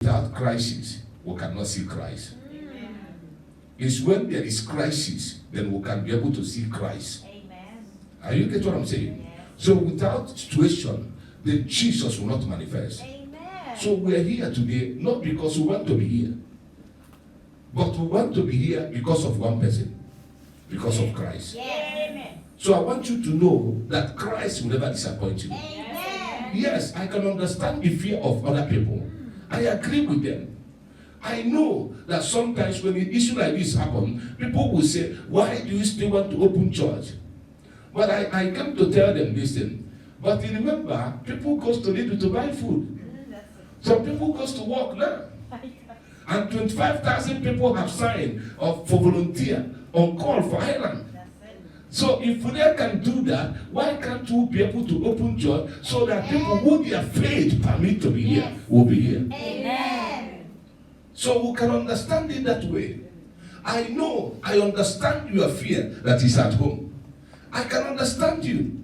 Without crisis, we cannot see Christ. It's when there is crisis, then we can be able to see Christ. Amen. Are you getting what I'm saying? Yes. So without situation, then Jesus will not manifest. Amen. So we are here today, not because we want to be here, but we want to be here because of one person, because of Christ. Yes. Amen. So I want you to know that Christ will never disappoint you. Amen. Yes, I can understand the fear of other people. I agree with them. I know that sometimes when an issue like this happens, people will say, why do you still want to open church? But I came to tell them this thing. But remember, people go to Lidl to buy food. Some people go to work now. And 25,000 people have signed for volunteer on call for Ireland. So if they can do that, why can't we be able to open church so that people who their faith permit to be here will be here? Amen. So we can understand it that way. I understand your fear that is at home. I can understand you.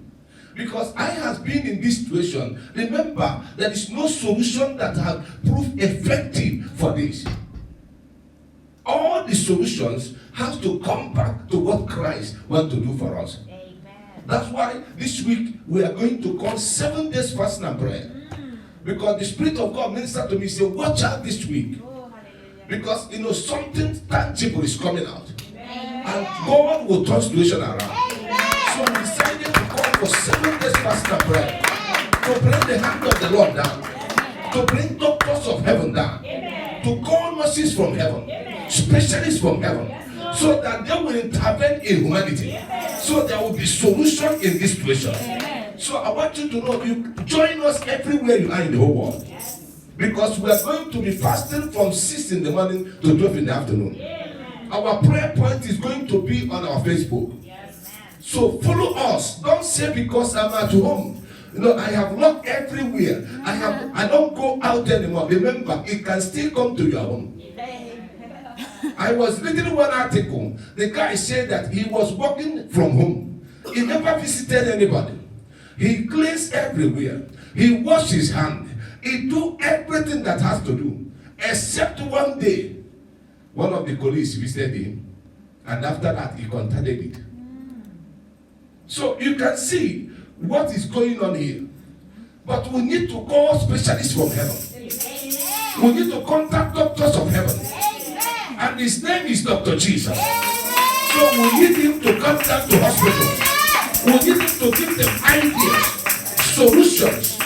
Because I have been in this situation. Remember, there is no solution that has proved effective for this. All the solutions have to come back to what Christ wants to do for us. Amen. That's why this week we are going to call 7 days fasting and prayer. Because the Spirit of God ministered to me, say, watch out this week. Because something tangible is coming out. Amen. And God will turn situation around. Amen. So we decided to call for 7 days fasting and prayer. To bring the hand of the Lord down. Amen. To bring doctors of heaven down. Amen. To call nurses from heaven. Amen. Specialists from heaven. Yes, so that they will intervene in humanity. Amen. So there will be solution in this situation. Amen. So I want you to know, you join us everywhere you are in the whole world. Because we are going to be fasting from 6 in the morning to 12 in the afternoon. Amen. Our prayer point is going to be on our Facebook. Yes. So follow us. Don't say because I'm at home. I have locked everywhere. I don't go out anymore. Remember, it can still come to your home. I was reading one article. The guy said that he was working from home. He never visited anybody. He cleans everywhere. He washes his hand. He do everything that has to do. Except one day, one of the colleagues visited him. And after that, he contacted it. So you can see what is going on here. But we need to call specialists from heaven. Amen. We need to contact doctors of heaven. Amen. And his name is Dr. Jesus. Amen. So we need him to come down to hospitals. We need him to give them ideas, solutions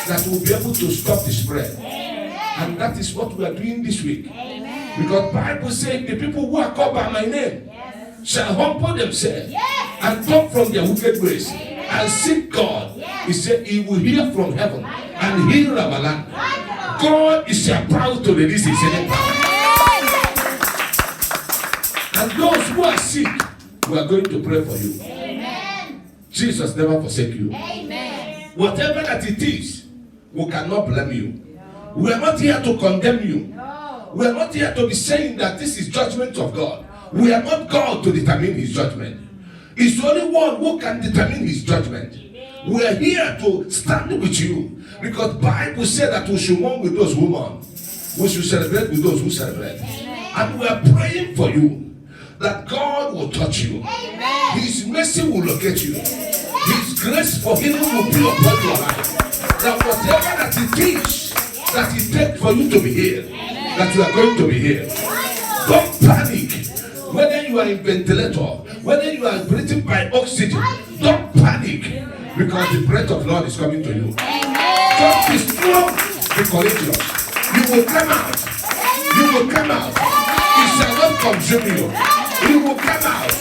that will be able to stop the spread. Amen. And that is what we are doing this week. Amen. Because the Bible says the people who are called by my name shall humble themselves and turn from their wicked ways and seek God. He said he will hear from heaven and heal our land. God is proud to release his healing power. And those who are sick, we are going to pray for you. Amen. Jesus never forsake you. Amen. Whatever that it is, we cannot blame you. No. We are not here to condemn you. No. We are not here to be saying that this is judgment of God. No. We are not God to determine his judgment. It's only one who can determine his judgment. Amen. We are here to stand with you. Because the Bible said that we should mourn with those who mourn. We should celebrate with those who celebrate. Amen. And we are praying for you that God will touch you. Amen. His mercy will locate you. His grace for healing will be upon your life. That whatever that it is that it takes for you to be here, that you are going to be here. Don't panic. Whether you are in ventilator, whether you are breathing by oxygen, don't panic, because the breath of Lord is coming to you. Just be strong, be courageous. You will come out. You will come out. It shall not consume you. You will come out.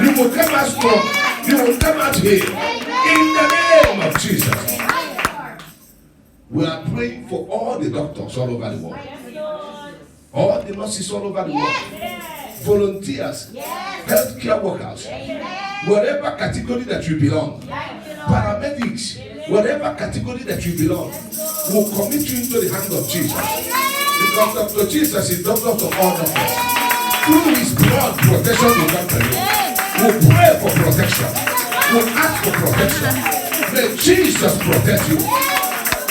You will come out strong. You will come out here. In the name of Jesus. We are praying for all the doctors all over the world. All the nurses all over the world. Volunteers. Healthcare workers. Whatever category that you belong. Paramedics. Whatever category that you belong. We'll commit you into the hand of Jesus. Because Dr. Jesus is doctor of all doctors. Through his blood, protection will come to you. We'll pray for protection. We'll ask for protection. May Jesus protect you.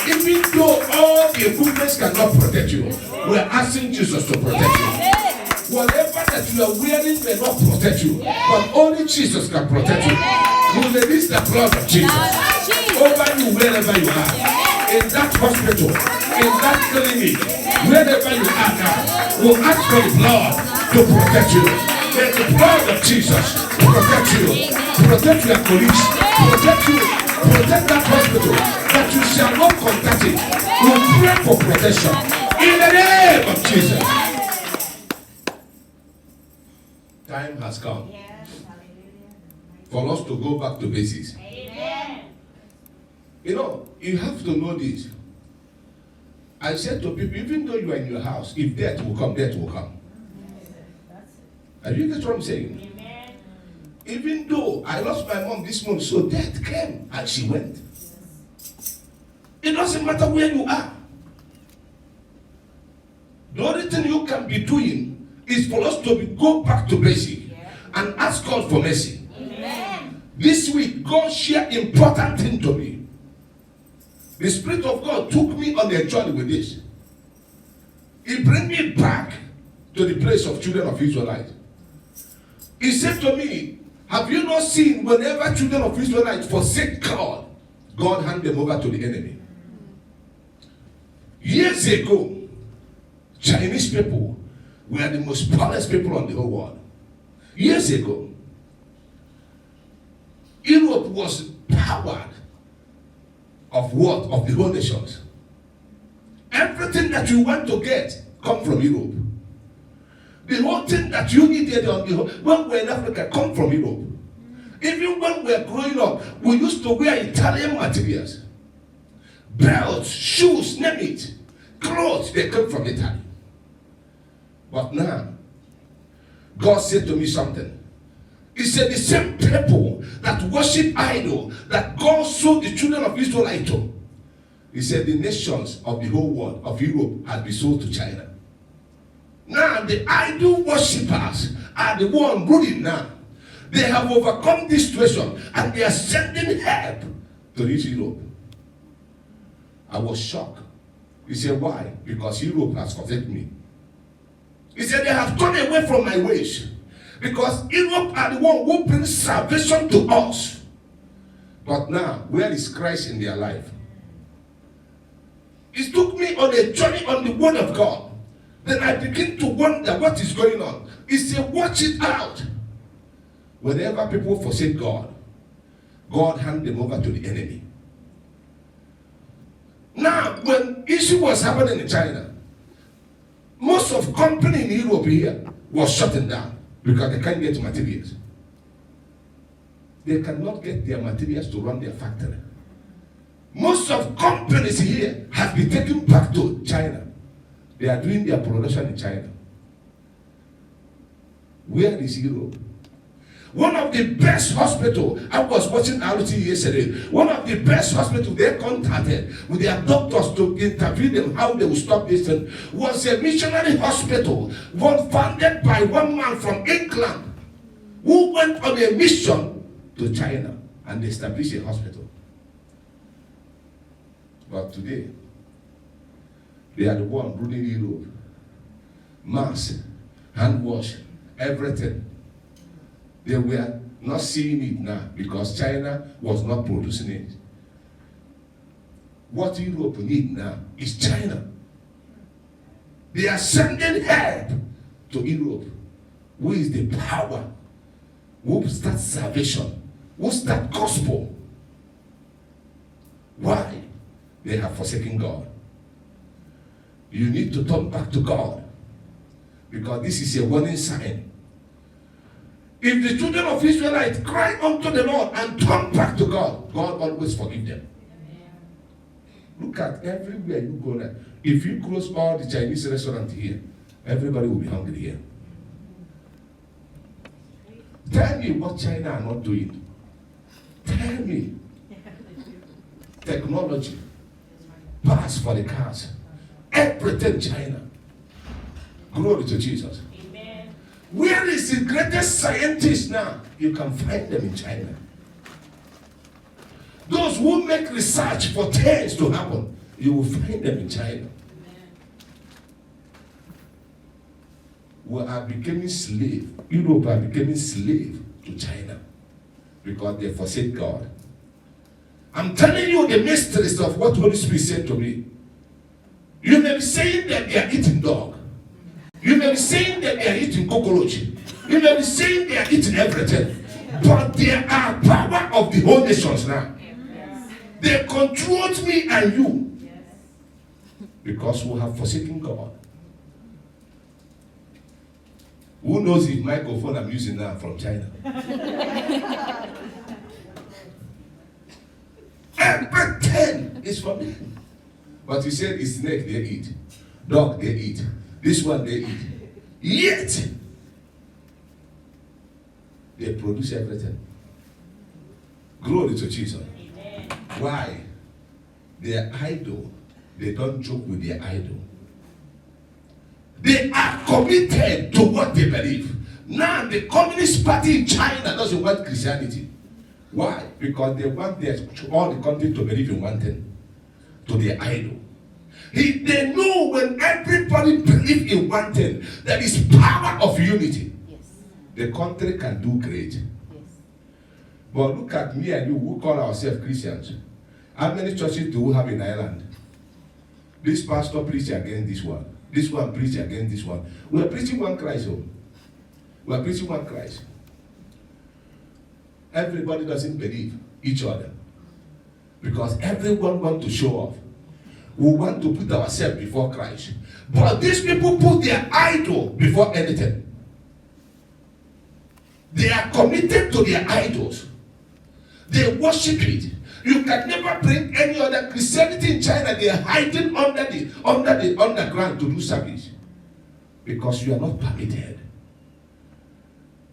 In Even though all the equipment cannot protect you, we're asking Jesus to protect you. Whatever that you are wearing may not protect you, but only Jesus can protect you. You release the blood of Jesus over you wherever you are. In that hospital, in that clinic, wherever you are now, we'll ask for the blood to protect you. May the blood of Jesus protect you, protect your colleagues, protect you, protect that hospital, that you shall not contact it. We'll pray for protection in the name of Jesus. Time has come for us to go back to basics. You know, you have to know this. I said to people, even though you are in your house, if death will come, death will come. Are you get what I'm saying? Amen. Even though I lost my mom this month, so death came and she went. It doesn't matter where you are. The only thing you can be doing is for us to go back to basic and ask God for mercy. Amen. This week, God shared important thing to me. The Spirit of God took me on a journey with this. He brought me back to the place of children of Israelites. He said to me, have you not seen whenever children of Israelites forsake God, God hand them over to the enemy? Years ago, Chinese people were the most powerless people on the whole world. Years ago, Europe was powered of what? Of the whole nations. Everything that you want to get come from Europe. The whole thing that you needed on the whole, when we're in Africa, come from Europe. Even when we were growing up, we used to wear Italian materials. Belts, shoes, name it. Clothes, they come from Italy. But now, God said to me something. He said the same people that worship idol, that God sold the children of Israel to. He said the nations of the whole world, of Europe, had been sold to China. Now the idol worshippers are the ones ruling now. They have overcome this situation and they are sending help to reach Europe. I was shocked. He said, why? Because Europe has forsaken me. He said, they have turned away from my ways. Because Europe are the one who brings salvation to us. But now, where is Christ in their life? It took me on a journey on the word of God. Then I begin to wonder what is going on. He said, watch it out. Whenever people forsake God, God hand them over to the enemy. Now, when issue was happening in China, most of company in Europe here was shutting down because they can't get materials. They cannot get their materials to run their factory. Most of companies here have been taken back to China. They are doing their production in China. Where is Europe? One of the best hospitals, I was watching RT yesterday, one of the best hospitals they contacted with their doctors to interview them how they will stop this thing, was a missionary hospital, one founded by one man from England who went on a mission to China and established a hospital. But today, they are the one ruling Europe. Mask, hand wash, everything. They were not seeing it now because China was not producing it. What Europe needs now is China. They are sending help to Europe. Who is the power? Who starts salvation? Who starts gospel? Why? They have forsaken God. You need to turn back to God because this is a warning sign. If the children of Israelites cry unto the Lord and turn back to God, God always forgive them. Look at everywhere you go now. If you close all the Chinese restaurants here, everybody will be hungry here. Tell me what China are not doing. Tell me. Technology. Parts for the cars. Everything China. Glory to Jesus. Where is the greatest scientist now? You can find them in China. Those who make research for things to happen You will find them in China. We are becoming slave. Europe are becoming slave to China because they forsake God. I'm telling you the mysteries of what Holy Spirit said to me. You may be saying that they are eating dog. You may be saying that they are eating cockroach. You may be saying they are eating everything. But there are power of the whole nations now. They control me and you. Because we have forsaken God. Who knows the microphone I'm using now from China? Everything is from them. But you said it's snake they eat. Dog they eat. This one they eat. Yet, they produce everything. Glory to Jesus. Amen. Why? Their idol, they don't joke with their idol. They are committed to what they believe. Now, the Communist Party in China doesn't want Christianity. Why? Because they want all the country to believe in one thing, to their idol. They know when everybody believes in one thing, there is power of unity. Yes. The country can do great. Yes. But look at me and you who call ourselves Christians. How many churches do we have in Ireland? This pastor preaches against this one. This one preaches against this one. We are preaching one Christ. We are preaching one Christ. Everybody doesn't believe each other. Because everyone wants to show off. We want to put ourselves before Christ. But these people put their idol before anything. They are committed to their idols. They worship it. You can never bring any other Christianity in China. They are hiding under the underground to do service. Because you are not permitted.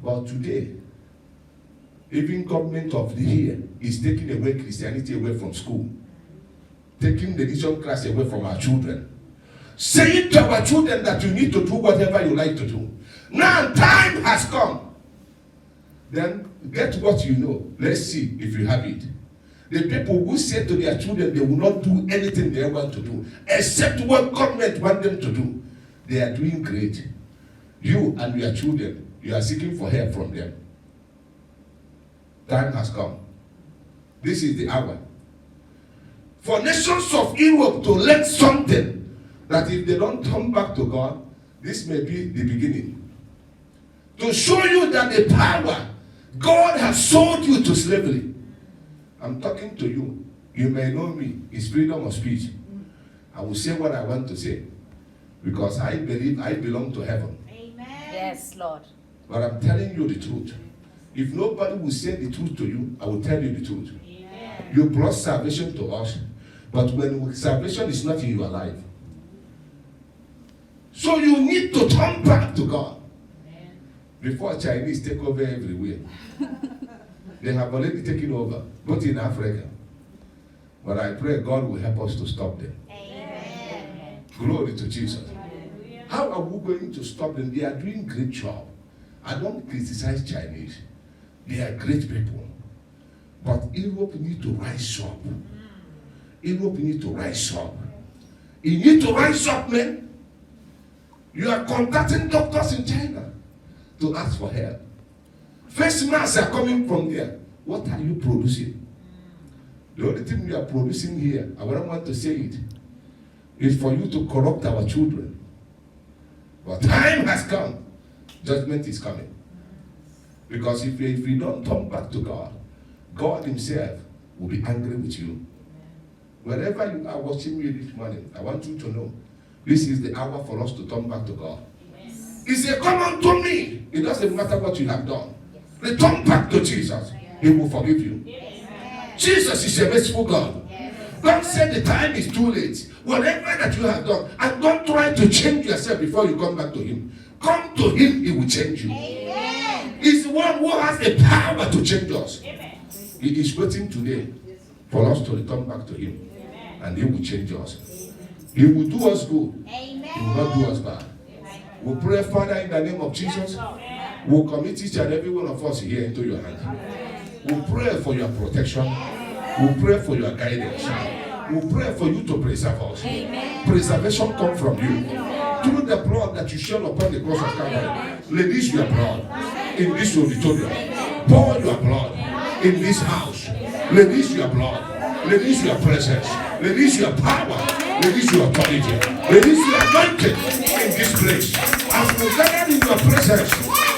But today, even government of the year is taking away Christianity away from school. Taking the religion class away from our children. Saying to our children that you need to do whatever you like to do. Now time has come. Then get what you know. Let's see if you have it. The people who say to their children they will not do anything they want to do, except what government wants them to do. They are doing great. You and your children, you are seeking for help from them. Time has come. This is the hour. For nations of Europe to learn something, that if they don't turn back to God, this may be the beginning. To show you that the power, God has sold you to slavery. I'm talking to you. You may know me. It's freedom of speech. I will say what I want to say. Because I believe I belong to heaven. Amen. Yes, Lord. But I'm telling you the truth. If nobody will say the truth to you, I will tell you the truth. Amen. You brought salvation to us. But when salvation is not in your life. So you need to turn back to God. Amen. Before Chinese take over everywhere. They have already taken over, both in Africa. But I pray God will help us to stop them. Amen. Glory to Jesus. Hallelujah. How are we going to stop them? They are doing great job. I don't criticize Chinese. They are great people. But Europe need to rise up. Europe need to rise up. You need to rise up, man. You are contacting doctors in China to ask for help. First masks are coming from there. What are you producing? The only thing we are producing here, I don't want to say it, is for you to corrupt our children. But time has come. Judgment is coming. Because if we don't turn back to God, God himself will be angry with you. Wherever you are watching me this morning, I want you to know, this is the hour for us to turn back to God. Yes. He said, come unto me. It doesn't matter what you have done. Return back to Jesus. He will forgive you. Yes. Jesus is a merciful God. Yes. God said the time is too late. Whatever that you have done, and don't try to change yourself before you come back to him. Come to him, he will change you. Amen. He's the one who has the power to change us. Amen. He is waiting today for us to return back to him. Amen. And he will change us. Amen. He will do us good. Amen. He will not do us bad. Amen. We pray, Father, in the name of Jesus. We'll commit each and every one of us here into your hands. We'll pray for your protection. We'll pray for your guidance. We pray for you to preserve us. Amen. Preservation come from you. Through the blood that you shed upon the cross of Calvary. Release your blood in this auditorium. Pour your blood in this house. Release your blood. Release your presence. Release your power. Release your authority. Release your anointing in this place. As we gather in your presence,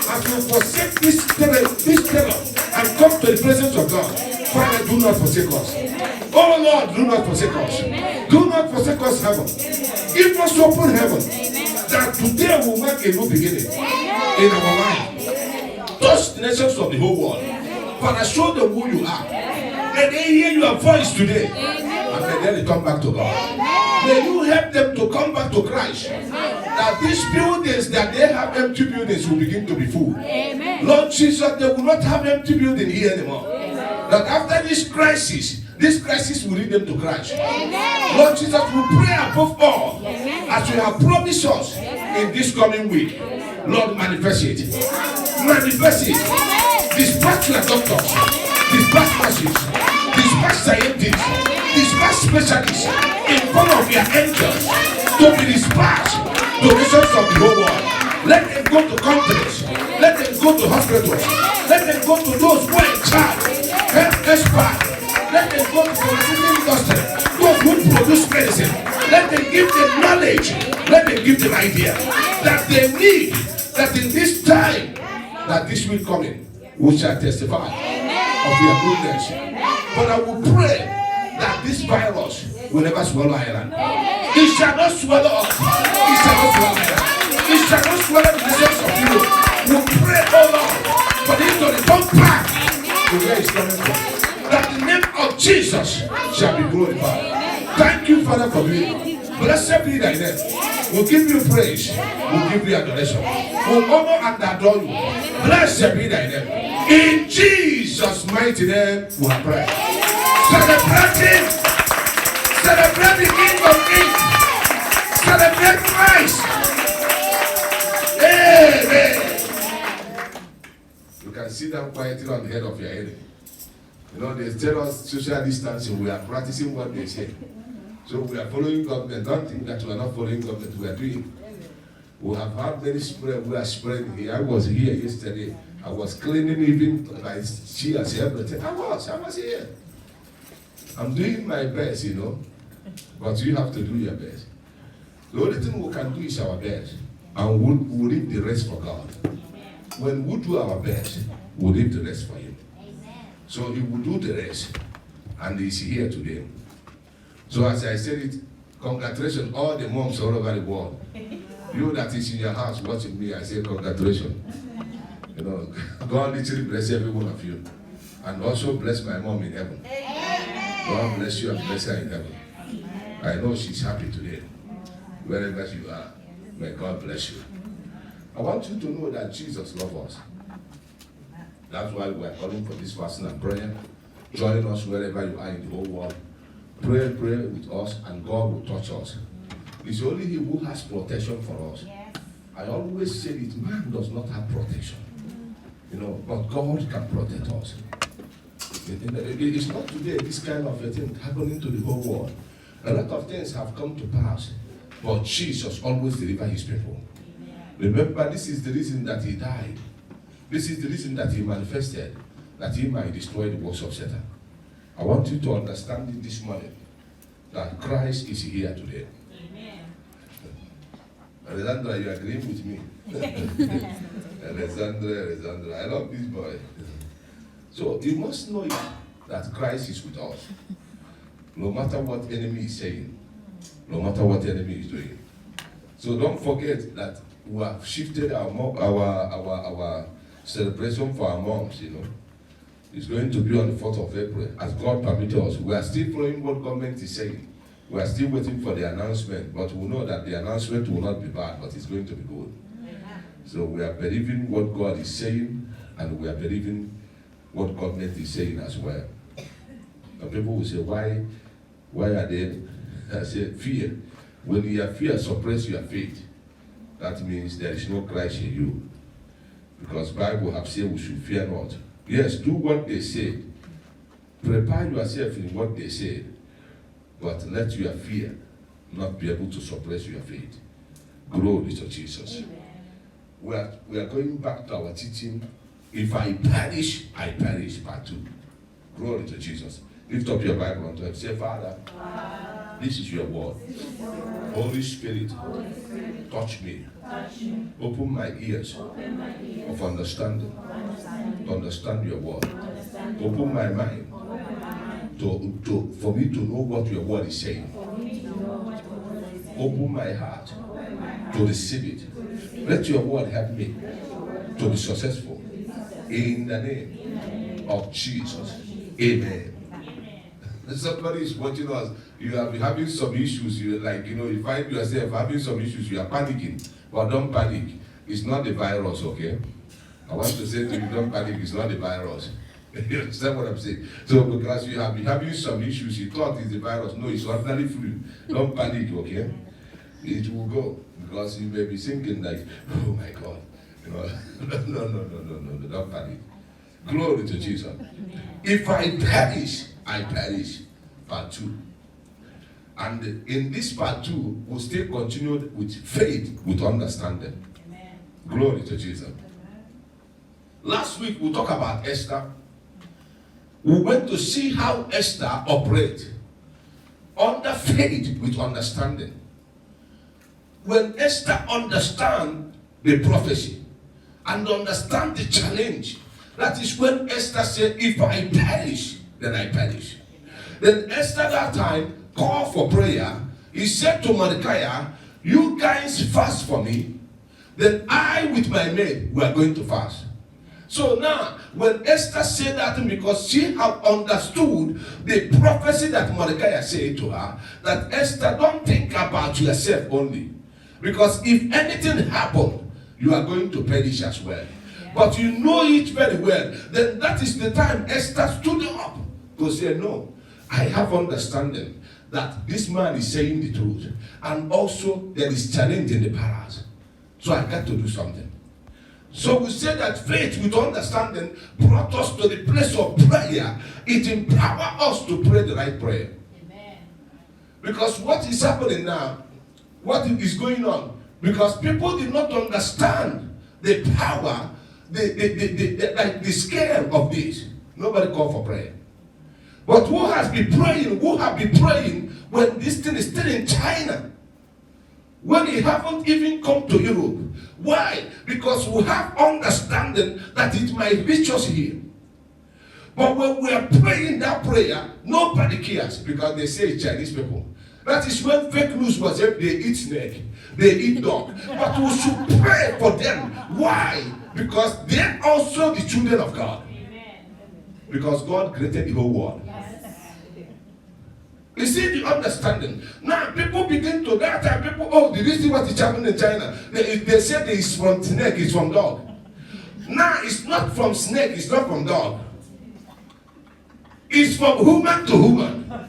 as we forsake this terror and come to the presence of God, Father, do not forsake us. Oh Lord, do not forsake us. Do not forsake us, heaven. Give us open heaven, that today will mark a new beginning in our life. Touch the nations of the whole world. Father, show them who you are. May they hear your voice today. And may they return back to God. May you help them to come back to Christ. That these buildings that they have empty buildings will begin to be full. Lord Jesus, they will not have empty building here anymore. That after this crisis will lead them to Christ. Lord Jesus, we pray above all, as you have promised us in this coming week. Lord, manifest it. Manifest it. Dispatch your doctors. Dispatch nurses. Dispatch scientists. Dispatch specialists in front of your angels to be dispatched to nations of the whole world. Let them go to countries. Let them go to hospitals. Let them go to those who are in charge. Health experts. Let them go to the pharmaceutical industry. Those who produce medicine. Let them give them knowledge. Let them give them idea that they need. That in this time, that this will come in, we shall testify of your goodness. But I will pray that this virus will never swallow Ireland. It shall not swallow us. It shall not swallow Ireland. It shall not swallow the nations of Europe. We pray, oh Lord, for this to return back to where it's coming from. That the name of Jesus shall be glorified. Thank you, Father, for doing it. Blessed be thy name. We'll give you praise. We'll give you adoration. We'll honor and adore you. Blessed be thy name. In Jesus' mighty name, we are praying. Celebrate the King of Kings. Celebrate Christ. Amen. You can sit down quietly on the head of your enemy. You know, they tell us social distancing. We are practicing what they say. So we are following government. Don't think that we are not following government. We are doing. We have had many spread. We are spreading here. I was here yesterday. I was cleaning even my chairs, everything. I was here. I'm doing my best, you know. But you have to do your best. The only thing we can do is our best. And we'll leave the rest for God. When we do our best, we'll leave the rest for Him. So He will do the rest. And He's here today. So as I said it, congratulations all the moms all over the world. You that is in your house watching me, I say congratulations. You know, God literally bless every one of you. And also bless my mom in heaven. God bless you and bless her in heaven. I know she's happy today. Wherever you are, may God bless you. I want you to know that Jesus loves us. That's why we are calling for this fasting and prayer. Join us wherever you are in the whole world. Pray with us and God will touch us. It's only He who has protection for us. Yes. I always say it, man does not have protection. You know, but God can protect us. It's not today this kind of a thing happening to the whole world. A lot of things have come to pass, but Jesus always delivers His people. Amen. Remember, this is the reason that He died. This is the reason that He manifested, that He might destroy the works of Satan. I want you to understand it this morning, that Christ is here today. Amen. Alexandra, you agreeing with me? Alexandra, I love this boy. So you must know that Christ is with us. No matter what enemy is saying, no matter what enemy is doing. So don't forget that we have shifted our celebration for our moms, you know. It's going to be on the 4th of April, as God permitted us. We are still following what government is saying. We are still waiting for the announcement, but we know that the announcement will not be bad, but it's going to be good. So we are believing what God is saying, and we are believing what government is saying as well. And people will say, why are they? I say, fear. When you have fear, suppress your faith. That means there is no Christ in you. Because Bible have said we should fear not. Yes, do what they say. Prepare yourself in what they say. But let your fear not be able to suppress your faith. Glory to Jesus. We are going back to our teaching. If I perish, I perish. Part 2. Glory to Jesus. Lift up your Bible unto him. Say, Father, this is your word. Holy Spirit, touch me. Open my ears of understanding to understand your word. Open my mind for me to know what your word is saying. Open my heart to receive it. Let your word help me to be successful. In the name of Jesus. Amen. Somebody is watching us. You are having some issues. You find yourself having some issues. You are panicking. But don't panic. It's not the virus, okay? I want to say to you, don't panic. It's not the virus. You understand what I'm saying? So because you have been having some issues, you thought it's the virus. No, it's ordinary flu. Don't panic, okay? It will go. Because you may be thinking like, oh my God. No, don't panic. Glory to Jesus. If I perish, I perish. Part 2. And in this part 2, we'll still continue with faith, with understanding. Amen. Glory to Jesus. Amen. Last week, we talked about Esther. We went to see how Esther operates under faith with understanding. When Esther understands the prophecy and understand the challenge, that is when Esther said, if I perish, then I perish. Then Esther that time called for prayer. He said to Mordecai, you guys fast for me, then I with my maid, we are going to fast. So now, when Esther said that, because she had understood the prophecy that Mordecai said to her, that Esther, don't think about yourself only. Because if anything happened, you are going to perish as well. But you know it very well. Then that is the time Esther stood up to say, no, I have understanding that this man is saying the truth. And also there is challenge in the palace. So I got to do something. So we say that faith with understanding brought us to the place of prayer. It empowers us to pray the right prayer. Amen. Because what is happening now, what is going on? Because people did not understand the power, the scale of this. Nobody called for prayer. But who has been praying? Who have been praying when this thing is still in China? When it haven't even come to Europe. Why? Because we have understanding that it might reach us here. But when we are praying that prayer, nobody cares because they say Chinese people. That is when fake news was if they eat snake, they eat dog. But we should pray for them. Why? Because they are also the children of God. Because God created the whole world. You see the understanding. Now people begin to that time. People, oh, did you see what is happening in China? They said it's from snake, it's from dog. Now it's not from snake, it's not from dog. It's from human to human.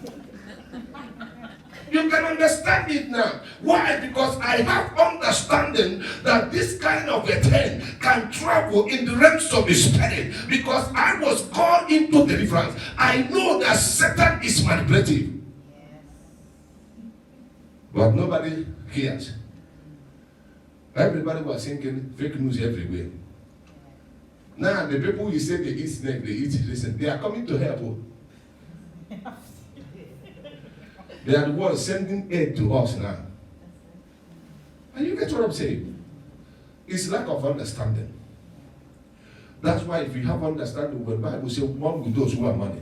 You can understand it now. Why? Because I have understanding that this kind of a thing can travel in the realms of the spirit. Because I was called into deliverance. I know that Satan is manipulative. But nobody cares. Everybody was thinking fake news everywhere. Now the people you say they eat snake, they eat listen, they are coming to help. They are the ones sending aid to us now. And you get what I'm saying? It's lack of understanding. That's why if you have understanding, when the Bible says one with those who are money.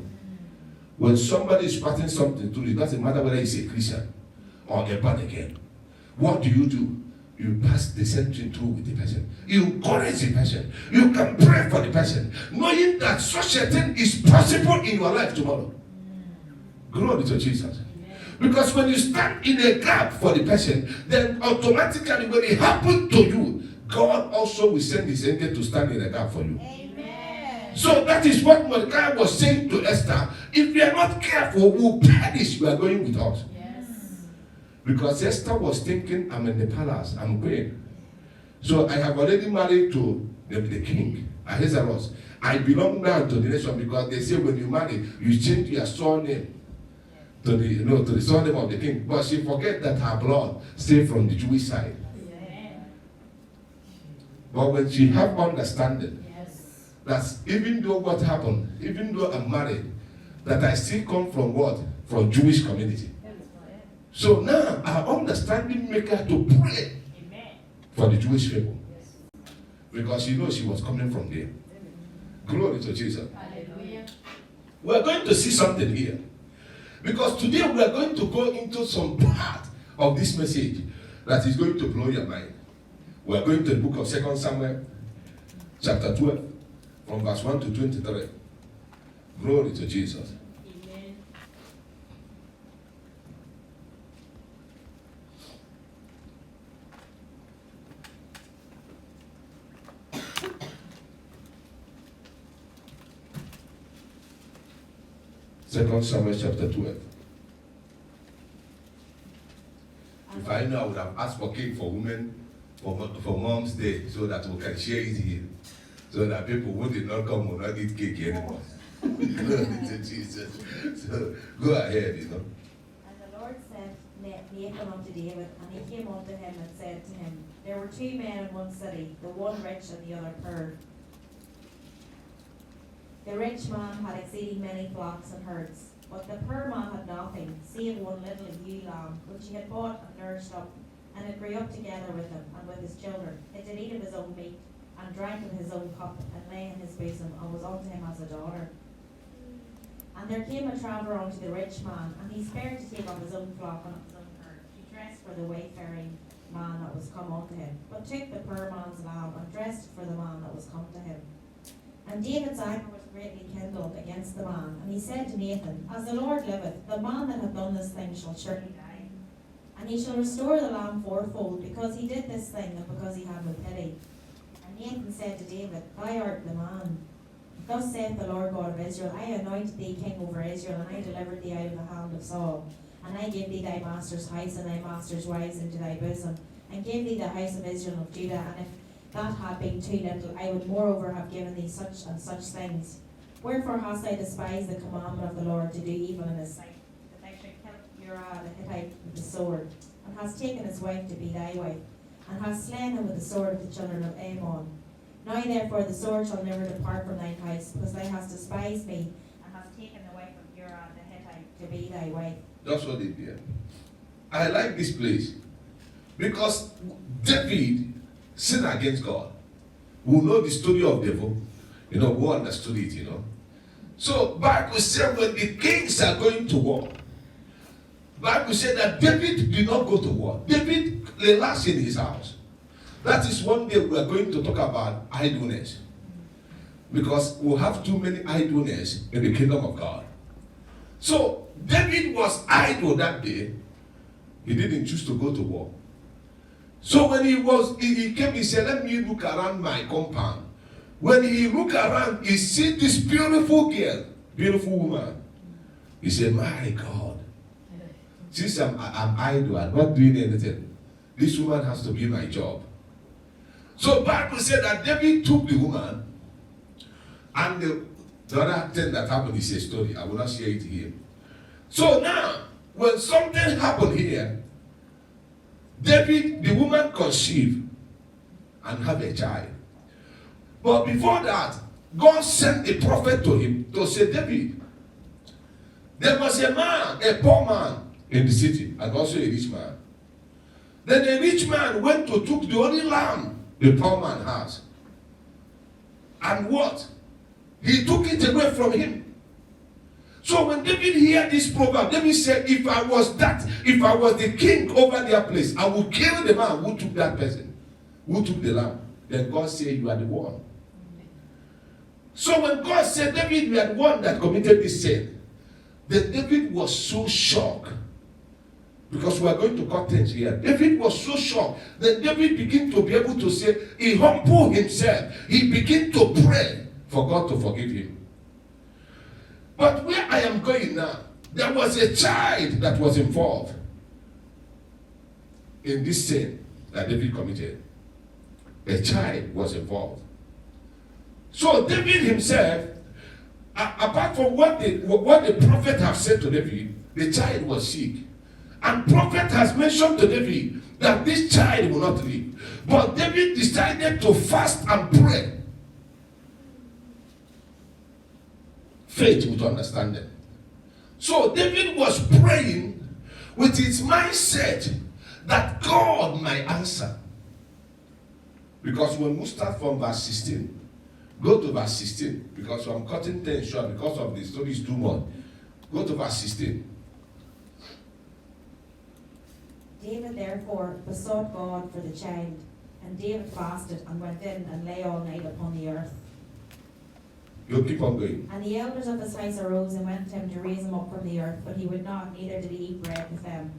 When somebody is passing something to you, it doesn't matter whether he's a Christian or a born again. What do? You pass the same thing through with the person. You encourage the person. You can pray for the person, knowing that such a thing is possible in your life tomorrow. Glory to Jesus. Because when you stand in a gap for the person, then automatically when it happens to you, God also will send his angel to stand in a gap for you. Amen. So that is what Mordecai was saying to Esther. If we are not careful, we'll perish. We are going with us. Because Esther was thinking, I'm in the palace, I'm queen. So I have already married to the king, Ahasuerus. I belong now to the nation because they say when you marry, you change your surname to the surname of the king, but she forget that her blood stayed from the Jewish side. But when she have understanding, that even though what happened, even though I'm married, that I still come from what? From Jewish community. So now her understanding make her to pray for the Jewish people. Because she knows she was coming from there. Glory to Jesus. We are going to see something here. Because today we are going to go into some part of this message that is going to blow your mind. We are going to the book of 2 Samuel, chapter 12, from verse 1 to 23. Glory to Jesus. Amen. Second Samuel chapter 12. If I know, I would have asked for cake for women for Mom's Day so that we can share it here. So that people who did not come will not eat cake anymore. Glory to Jesus. So go ahead, And the Lord sent Nathan unto David, and he came unto him and said to him, There were 2 men in one city, the one rich and the other poor. The rich man had exceeding many flocks and herds, but the poor man had nothing, save one little ewe lamb, which he had bought and nourished up, and it grew up together with him and with his children. It did eat of his own meat, and drank of his own cup, and lay in his bosom, and was unto him as a daughter. And there came a traveller unto the rich man, and he spared to take of his own flock and of his own herd, to dress for the wayfaring man that was come unto him, but took the poor man's lamb, and dressed for the man that was come to him. And David's anger was greatly kindled against the man, and he said to Nathan, As the Lord liveth, the man that hath done this thing shall surely die. And he shall restore the lamb fourfold, because he did this thing, and because he had no pity. And Nathan said to David, Thou art the man. Thus saith the Lord God of Israel, I anointed thee king over Israel, and I delivered thee out of the hand of Saul. And I gave thee thy master's house and thy master's wives into thy bosom, and gave thee the house of Israel and of Judah. And if that had been too little, I would moreover have given thee such and such things. Wherefore hast thou despised the commandment of the Lord to do evil in his sight, that thou should kill Uriah the Hittite with the sword, and hast taken his wife to be thy wife, and hast slain him with the sword of the children of Ammon. Now therefore the sword shall never depart from thine house, because thou hast despised me, and hast taken the wife of Uriah the Hittite to be thy wife. That's what they did. I like this place because David sinned against God. We know the story of devil. We understood it, So Bible said when the kings are going to war, Bible said that David did not go to war. David relaxed in his house. That is one day we are going to talk about idleness. Because we have too many idleness in the kingdom of God. So David was idle that day. He didn't choose to go to war. So when he came, he said, let me look around my compound. When he looked around, he see this beautiful girl, beautiful woman. He said, my God, since I'm idle, I'm not doing anything, this woman has to be my job. So Bible said that David took the woman, and the other thing that happened is a story. I will not share it here. So now, when something happened here, David, the woman conceived and had a child. But before that, God sent a prophet to him to say, David, there was a man, a poor man in the city, and also a rich man. Then the rich man went to took the only lamb the poor man has. And what? He took it away from him. So when David heard this proverb, David said, if I was the king over their place, I would kill the man who took that person, who took the lamb. Then God said, you are the one. So when God said, David, you are the one that committed this sin, then David was so shocked. Because we are going to cut things here. David was so shocked that David began to be able to say, he humbled himself. He began to pray for God to forgive him. But where I am going now, there was a child that was involved in this sin that David committed. A child was involved. So David himself, apart from what the prophet have said to David, the child was sick. And prophet has mentioned to David that this child will not live. But David decided to fast and pray. Faith with understanding. So David was praying with his mindset that God might answer. Because when we start from verse 16, go to verse 16, because I'm cutting things short because of the story is too much. Go to verse 16. David therefore besought God for the child, and David fasted and went in and lay all night upon the earth. You keep on going. And the elders of his house arose and went to him to raise him up from the earth, but he would not, neither did he eat bread with them.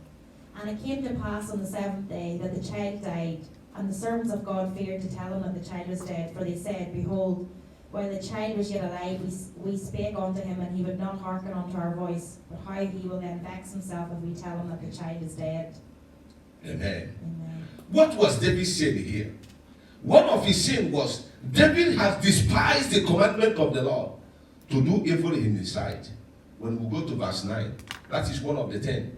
And it came to pass on the seventh day that the child died, and the servants of God feared to tell him that the child was dead, for they said, Behold, while the child was yet alive, we spake unto him, and he would not hearken unto our voice. But how he will then vex himself if we tell him that the child is dead. Amen. Amen. What was David saying here? One of his sin was David has despised the commandment of the Lord to do evil in his sight. When we go to verse 9, that is one of the 10.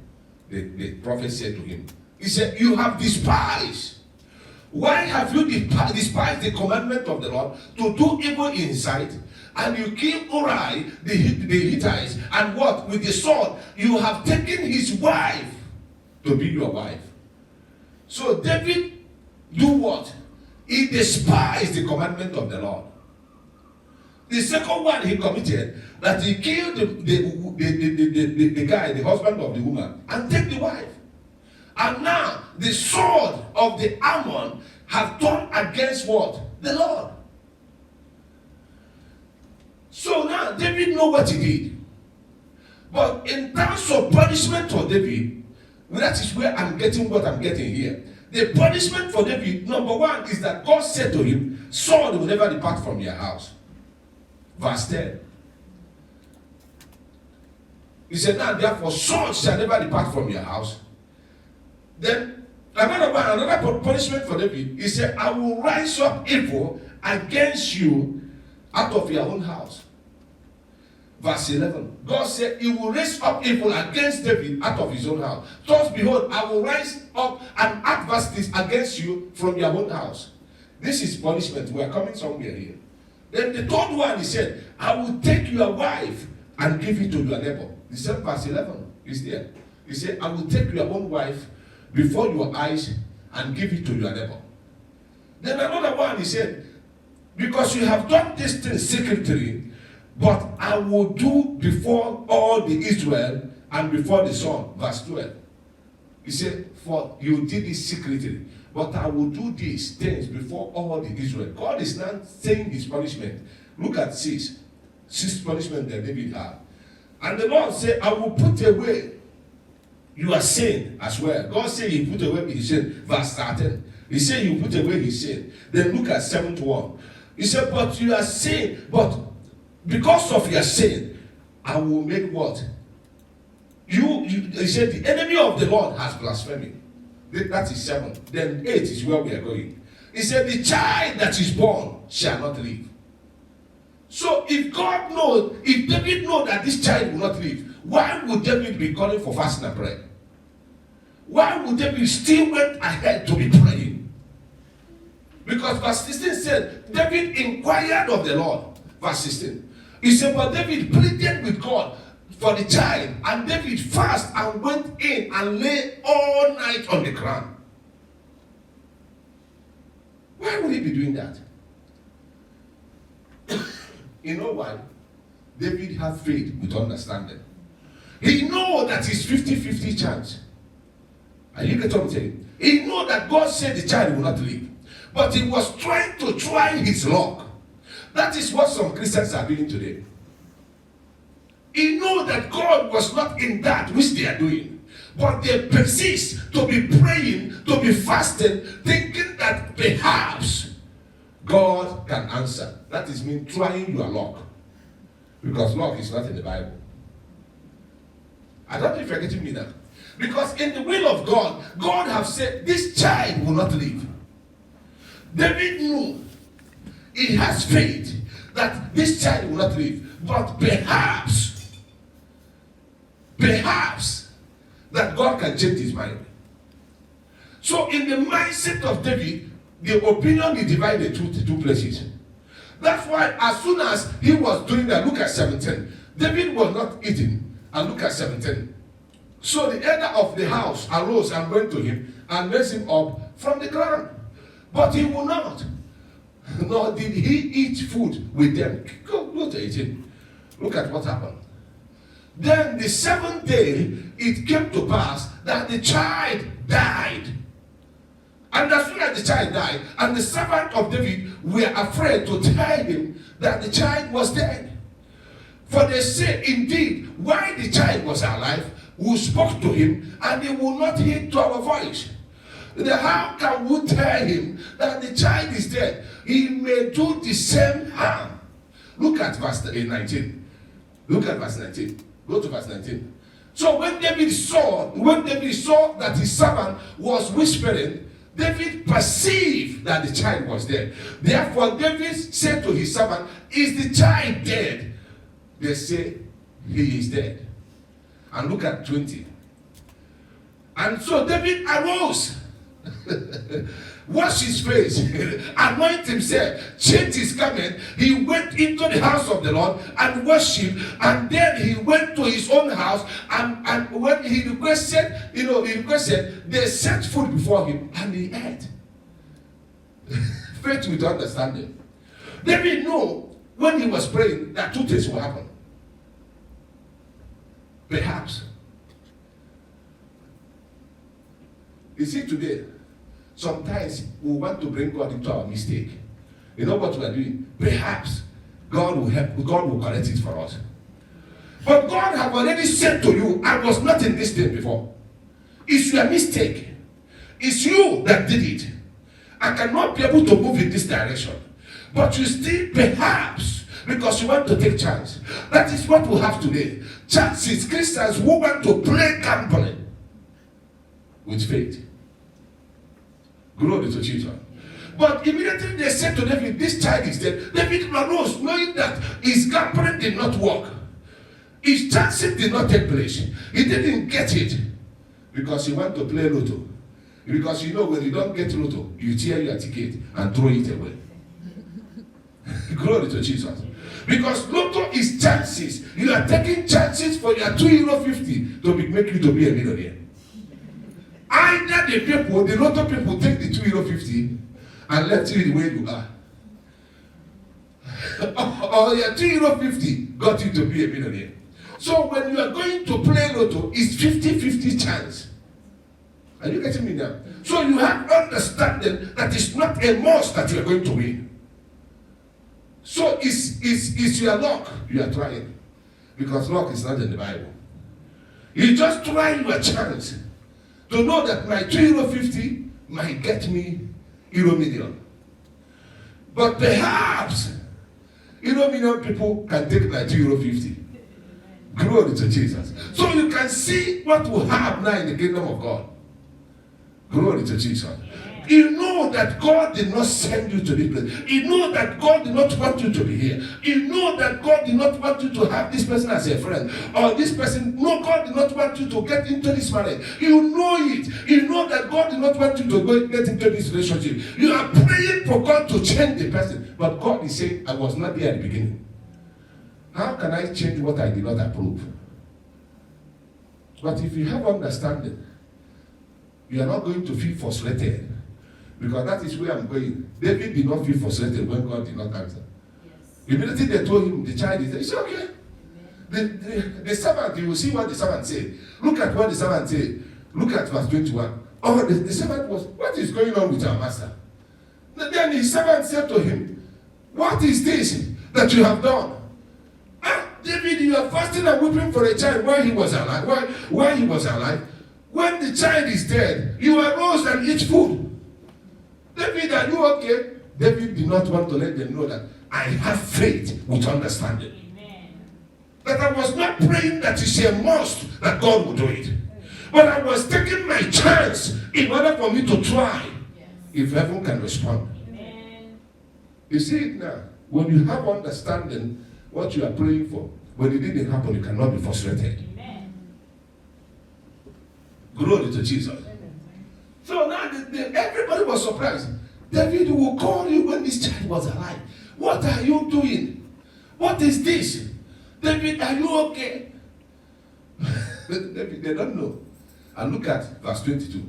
The prophet said to him, he said, you have despised. Why have you despised the commandment of the Lord to do evil in his sight? And you kill Uriah the Hittites, and what? With the sword, you have taken his wife to be your wife. So David do what? He despised the commandment of the Lord. The second one he committed, that he killed the guy, the husband of the woman, and take the wife. And now the sword of the Ammon have turned against what? The Lord. So now David know what he did. But in terms of punishment for David, that is where I'm getting what I'm getting here. The punishment for David, number one, is that God said to him, sword will never depart from your house. Verse 10. He said, now therefore, sword shall never depart from your house. Then, another punishment for David, he said, I will rise up evil against you out of your own house. Verse 11. God said, he will raise up evil against David out of his own house. Thus, behold, I will rise up and adversities against you from your own house. This is punishment. We are coming somewhere here. Then the third one, he said, I will take your wife and give it to your neighbor. The same verse 11 is there. He said, I will take your own wife before your eyes and give it to your neighbor. Then another one, he said, because you have done this thing secretly, but I will do before all the Israel and before the sun. Verse 12. He said, for you did it secretly, but I will do these things before all the Israel. God is now saying his punishment. Look at six punishment that David had. And the Lord said, I will put away your sin as well. God said he put away his sin. Verse 13. He said you put away his sin. Then look at 7th one. He said, but you are sin, but because of your sin, I will make what? He said, the enemy of the Lord has blasphemed. That is 7. Then 8 is where we are going. He said, the child that is born shall not live. So if God knows, if David knows that this child will not live, why would David be calling for fasting and prayer? Why would David still went ahead to be praying? Because verse 16 said, David inquired of the Lord. Verse 16. He said, but David pleaded with God for the child, and David fasted and went in and lay all night on the ground. Why would he be doing that? You know why? David had faith with understanding. He know that it's 50-50 chance. Are you getting what I'm saying? He know that God said the child will not live. But he was trying to try his luck. That is what some Christians are doing today. He know that God was not in that which they are doing. But they persist to be praying, to be fasting, thinking that perhaps God can answer. That is mean trying your luck. Because luck is not in the Bible. I don't know if you're getting me that. Because in the will of God, God have said this child will not live. David knew, he has faith that this child will not live. But perhaps perhaps that God can change his mind. So in the mindset of David, the opinion is divided to two places. That's why as soon as he was doing that, look at 17. David was not eating. And look at 17. So the elder of the house arose and went to him and raised him up from the ground. But he would not. Nor did he eat food with them. Go to 18. Look at what happened. Then the 7th day, it came to pass that the child died. And as soon as the child died, and the servant of David were afraid to tell him that the child was dead. For they said, indeed, while the child was alive, we spoke to him, and he would not heed to our voice. How can we tell him that the child is dead? He may do the same harm. Look at verse 19. Look at verse 19. Go to verse 19. So when David saw that his servant was whispering, David perceived that the child was dead. Therefore David said to his servant, is the child dead? They say, he is dead. And look at 20. And so David arose, washed his face, anointed himself, changed his garment. He went into the house of the Lord and worshipped, and then he went to his own house, and when he requested, they set food before him, and he ate. Faith with understanding. David knew when he was praying that two things will happen. Perhaps. You see, today, sometimes we want to bring God into our mistake. You know what we are doing? Perhaps God will help, God will correct it for us. But God have already said to you, I was not in this thing before. It's your mistake. It's you that did it. I cannot be able to move in this direction. But you still, perhaps, because you want to take chance. That is what we have today. Chances, Christians who want to play gambling with faith. Glory to Jesus. But immediately they said to David, this child is dead. David arose, knowing that his gambling did not work. His chances did not take place. He didn't get it because he wanted to play lotto. Because you know when you don't get lotto, you tear your ticket and throw it away. Glory to Jesus. Because lotto is chances. You are taking chances for your €2.50 to make you to be a millionaire. Either the lotto people take the €2.50 and left you the way you are. Or your €2.50 got you to be a millionaire. So when you are going to play lotto, it's 50-50 chance. Are you getting me now? So you have understanding that it's not a must that you are going to win. So it's your luck you are trying. Because luck is not in the Bible. You just try your chance to know that my €2.50 might get me €1,000,000. But perhaps €1,000,000 people can take my €2.50. Glory to Jesus. So you can see what will happen now in the kingdom of God. Glory to Jesus. You know that God did not send you to this place. You know that God did not want you to be here. You know that God did not want you to have this person as a friend. Or this person, no, God did not want you to get into this marriage. You know it. You know that God did not want you to go get into this relationship. You are praying for God to change the person. But God is saying, I was not there at the beginning. How can I change what I did not approve? But if you have understanding, you are not going to feel frustrated. Because that is where I'm going. David did not feel frustrated when God did not answer. Yes. Immediately they told him the child is dead. He said, okay. The servant, you will see what the servant said. Look at what the servant said. Look at verse 21. Oh, the servant was, what is going on with our master? Then his servant said to him, what is this that you have done? David, you are fasting and weeping for a child while he was alive. While he was alive. When the child is dead, you arose and eat food. David, are you okay? David did not want to let them know that I have faith with understanding. Amen. That I was not praying that it's a must that God would do it. But I was taking my chance in order for me to try. Yes. If heaven can respond. Amen. You see it now. When you have understanding what you are praying for, when it didn't happen, you cannot be frustrated. Amen. Glory to Jesus. So now everybody was surprised. David will call you when this child was alive. What are you doing? What is this? David, are you okay? David, they don't know. And look at verse 22.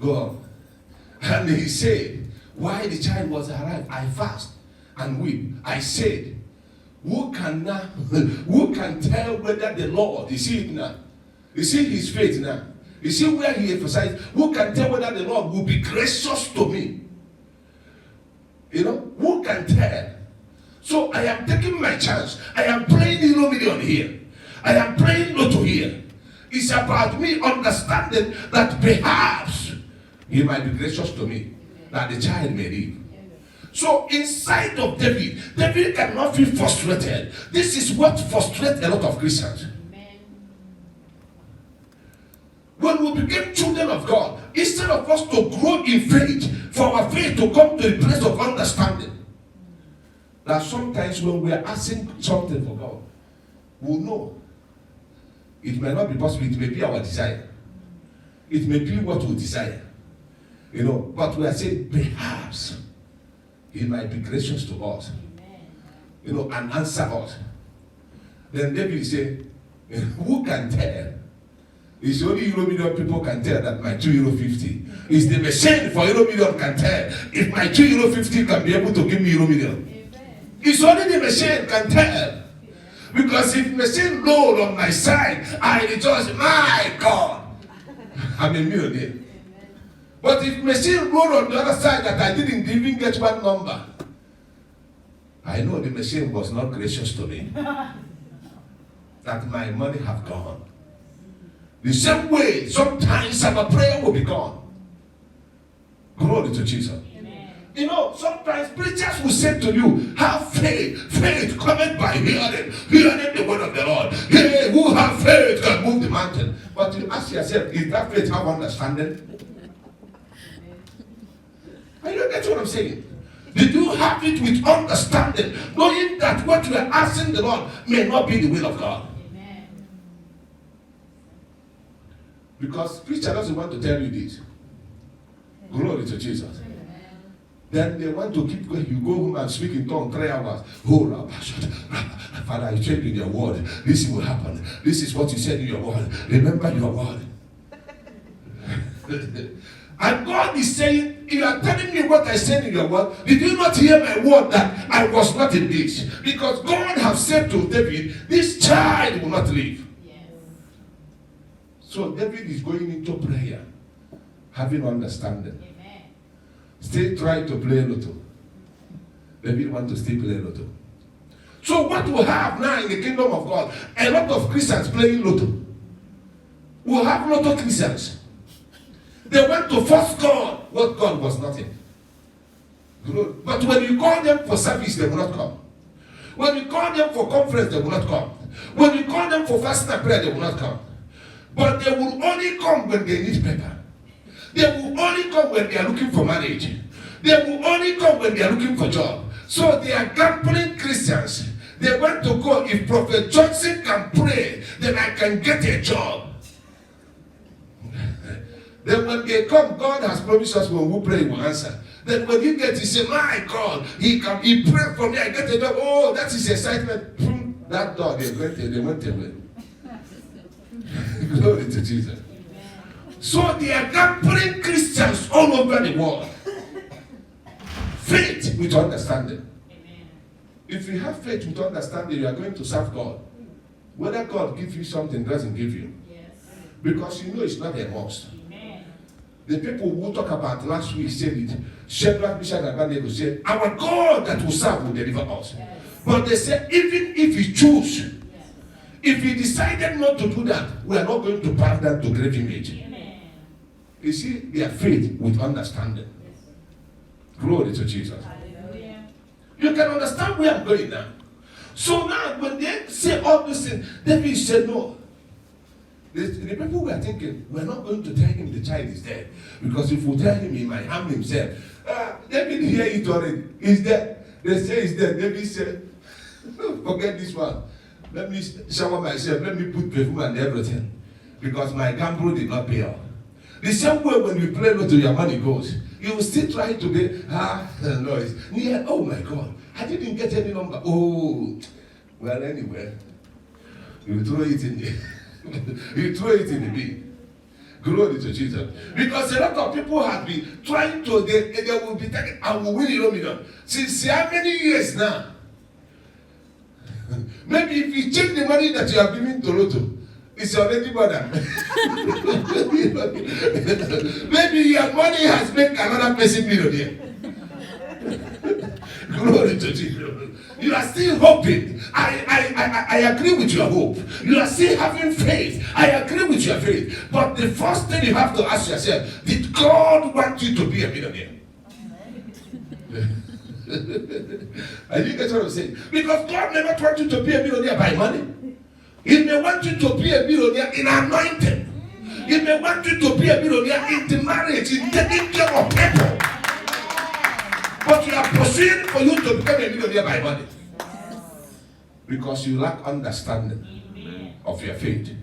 Go on. And he said, while the child was alive, I fast and weep. I said, who can tell whether the Lord, you see it now? You see his faith now? You see where he emphasized, who can tell whether the Lord will be gracious to me? You know, who can tell? So I am taking my chance. I am playing Euro Million here. I am playing Lotto here. It's about me understanding that perhaps he might be gracious to me, that the child may live. So inside of David, David cannot feel frustrated. This is what frustrates a lot of Christians. When we became children of God, instead of us to grow in faith, for our faith to come to a place of understanding, that sometimes when we are asking something for God, we'll know it may not be possible. It may be our desire. It may be what we desire. You know, but we are saying perhaps he might be gracious to us. You know, and answer us. Then David said, who can tell? It's only Euro Million people can tell that my €2.50. It's the machine for Euro Million can tell. If my €2.50 can be able to give me Euro Million. It's only the machine can tell. Because if machine load on my side, I rejoice, my God, I'm a millionaire. But if machine load on the other side that I didn't even get one number, I know the machine was not gracious to me. That my money have gone. The same way, sometimes our prayer will be gone. Glory to Jesus. Amen. You know, sometimes preachers will say to you, have faith. Faith cometh by hearing the word of the Lord. Hey, who have faith can move the mountain. But you ask yourself, is that faith have understanding? Are you getting what I'm saying? Did you have it with understanding, knowing that what you are asking the Lord may not be the will of God? Because preacher doesn't want to tell you this. Glory to Jesus. Then they want to keep going. You go home and speak in tongues 3 hours. Oh, Father, I said in your word, this will happen. This is what you said in your word. Remember your word. And God is saying, you are telling me what I said in your word. Did you not hear my word that I was not in this? Because God has said to David, this child will not live. So David is going into prayer, having understanding. Amen. Still trying to play Lotto. David wants to still play Lotto. So what we have now in the kingdom of God, a lot of Christians playing Lotto. We have Lotto Christians. They went to force God what God was nothing. But when you call them for service, they will not come. When you call them for conference, they will not come. When you call them for fasting and prayer, they will not come. But they will only come when they need paper. They will only come when they are looking for marriage. They will only come when they are looking for job. So they are gambling Christians. They want to go, if Prophet Johnson can pray, then I can get a job. Then when they come, God has promised us when we pray, he will answer. Then when you get, he say, my God, he prayed for me, I get a job. Oh, that is excitement. That door, they went away. Glory to Jesus. So they are gambling Christians all over the world. Faith with understanding. If you have faith with understanding, you are going to serve God. Whether God gives you something, doesn't give you. Because you know it's not a must. The people who talk about last week said it. Shadrach, Meshach, and Abednego said, our God that will serve will deliver us. But they said, even if he choose, if he decided not to do that, we are not going to bow down to grave image. Amen. You see, their faith with understanding. Yes. Glory to Jesus. Hallelujah. You can understand where I'm going now. So now, when they say all these things, David said no. The people were thinking, we're not going to tell him the child is dead. Because if we tell him, he might harm himself. David hear it already. He's dead. They say he's dead. David said, forget this one. Let me shower myself. Let me put perfume and everything. because my gamble did not pay off. The same way when you play lotto, your money goes. You will still try to be, no, oh my God, I didn't get any number. Oh, well, anyway, you throw it in the, you throw it in the bin. Glory to Jesus. Because a lot of people have been trying to, they will be taking, I will win $1 million. Since how many years now? Maybe if you check the money that you have given to Lotto, it's already more than. Maybe your money has made another person millionaire. Glory to Jesus. You are still hoping. I agree with your hope. You are still having faith. I agree with your faith. But the first thing you have to ask yourself, did God want you to be a millionaire? Are you getting what I'm saying? Because God never wants you to be a millionaire by money. He may want you to be a millionaire in anointing. He may want you to be a millionaire in the marriage, in taking care of people. But you are pursuing for you to become a millionaire by money. Because you lack understanding of your faith.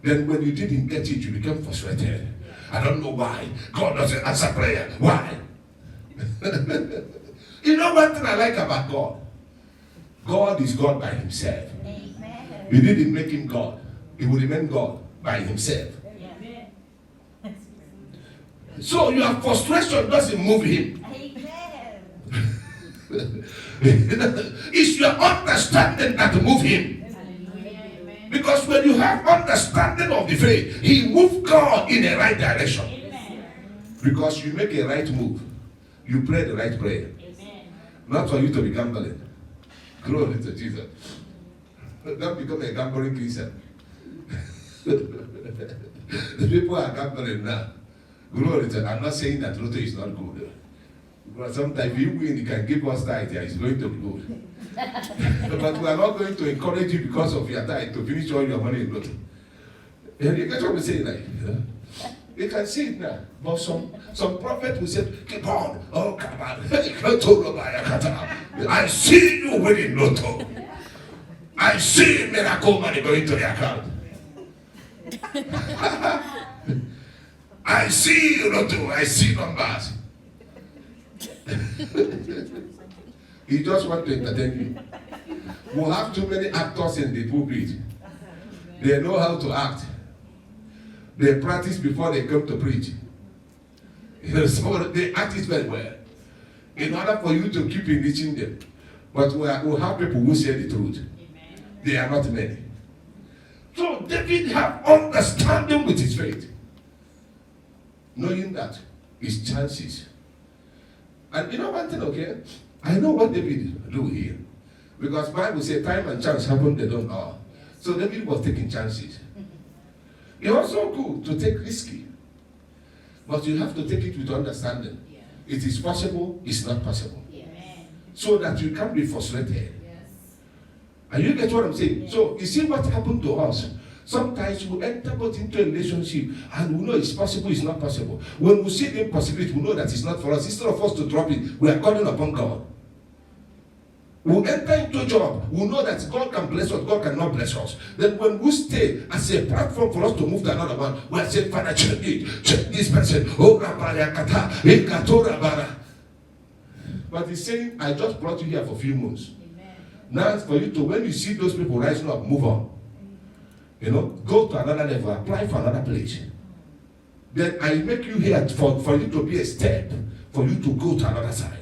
Then when you didn't get it, you became frustrated. I don't know why. God doesn't answer prayer. Why? You know one thing I like about God? God is God by himself. You didn't make him God. He will remain God by himself. So your frustration doesn't move him. It's your understanding that moves him. Because when you have understanding of the faith, he moves God in the right direction. Because you make a right move. You pray the right prayer. Not for you to be gambling. Glory to Jesus. Don't become a gambling Christian. The people are gambling now. Glory to, I'm not saying that lotto is not good. But sometimes if you win, you can give us tithe, it's going to be good. But we are not going to encourage you because of your tithe to finish all your money in lotto. You get what I'm saying? Like, you can see it now. But some prophet will say, keep on. Oh, come on. I see you winning lotto. I see miracle money going to the account. I see lotto. I see numbers. He just wants to entertain you. We have too many actors in the pulpit. They know how to act. They practice before they come to preach. So they act it very well. In order for you to keep enriching them. But we have people who say the truth. They are not many. So David have understanding with his faith. Knowing that his chances. And you know one thing, okay? I know what David do here. Because Bible says time and chance happen, they don't know. So David was taking chances. It's also good to take risky. But you have to take it with understanding. Yeah. It is possible, it's not possible. Yeah. So that you can't be frustrated. Yes. And you get what I'm saying? Yeah. So you see what happened to us. Sometimes we enter both into a relationship and we know it's possible, it's not possible. When we see the impossibility, we know that it's not for us. Instead of us to drop it, we are calling upon God. We enter into a job, we know that God can bless us, God cannot bless us. Then when we stay as a platform for us to move to another one, we are saying, Father, check this person. But he's saying, I just brought you here for a few months. Amen. Now it's for you to, when you see those people rising up, move on. You know, go to another level, apply for another place. Then I make you here for you to be a step, for you to go to another side.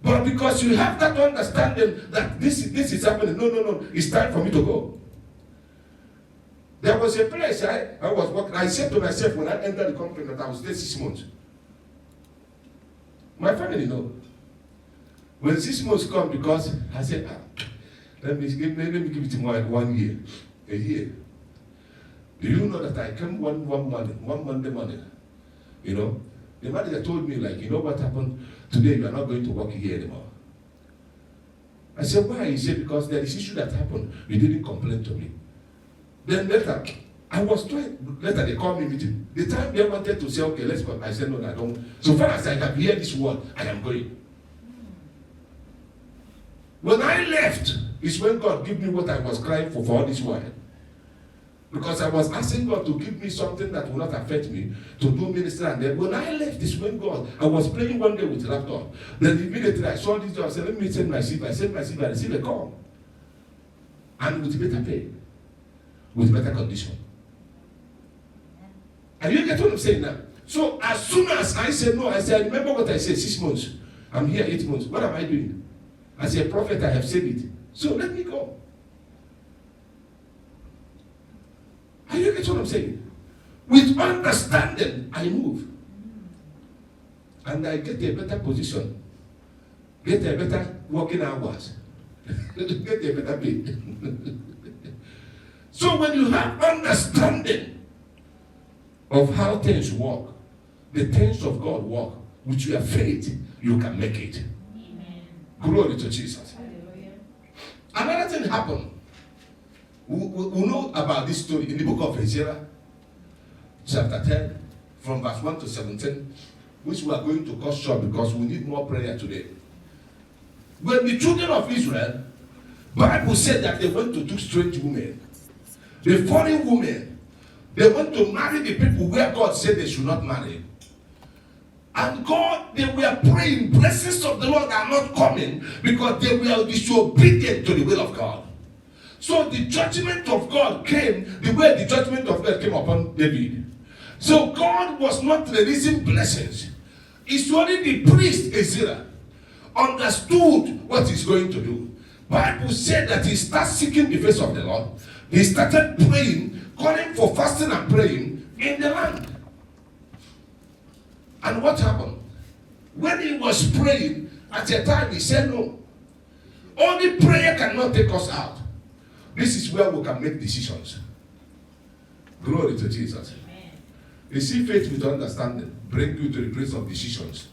But because you have that understanding that this is happening, no, it's time for me to go. There was a place I was working. I said to myself when I entered the company that I was there 6 months. My family know. When 6 months come, because I said, let me give it more like 1 year, a year. Do you know that I came one Monday morning, you know? The manager told me, like, you know what happened? Today you are not going to work here anymore. I said, why? He said, because there is issue that happened. You didn't complain to me. Then later, later they called me meeting. The time they wanted to say, okay, let's go. I said, no, I don't. So far as I can hear this word, I am going. When I left, is when God gave me what I was crying for all this while. Because I was asking God to give me something that will not affect me, to do ministry. And then when I left this when God, I was praying one day with laptop. Then immediately I saw this job. I said, let me send my CV. I sent my CV. I received a call. And with better pay. With better condition. And you get what I'm saying now? So as soon as I said no, I said, remember what I said, 6 months. I'm here 8 months. What am I doing? As a prophet, I have said it. So let me go. Are you get what I'm saying? With understanding, I move. And I get a better position. Get a better working hours. Get a better pay. So when you have understanding of how things work, the things of God work, with your faith, you can make it. Amen. Glory to Jesus. Hallelujah. Another thing happened. We know about this story in the book of Ezra, chapter 10, from verse 1 to 17, which we are going to cut short because we need more prayer today. When the children of Israel, Bible said that they went to two strange women. The foreign women, they went to marry the people where God said they should not marry. And God, they were praying, blessings of the Lord are not coming because they were disobedient to the will of God. So the judgment of God came the way the judgment of God came upon David. So God was not releasing blessings. It's only the priest Ezra understood what he's going to do. Bible said that he started seeking the face of the Lord. He started praying, calling for fasting and praying in the land. And what happened? When he was praying, at a time he said, no. Only prayer cannot take us out. This is where we can make decisions. Glory to Jesus. Amen. You see, faith with understanding bring you to the place of decisions.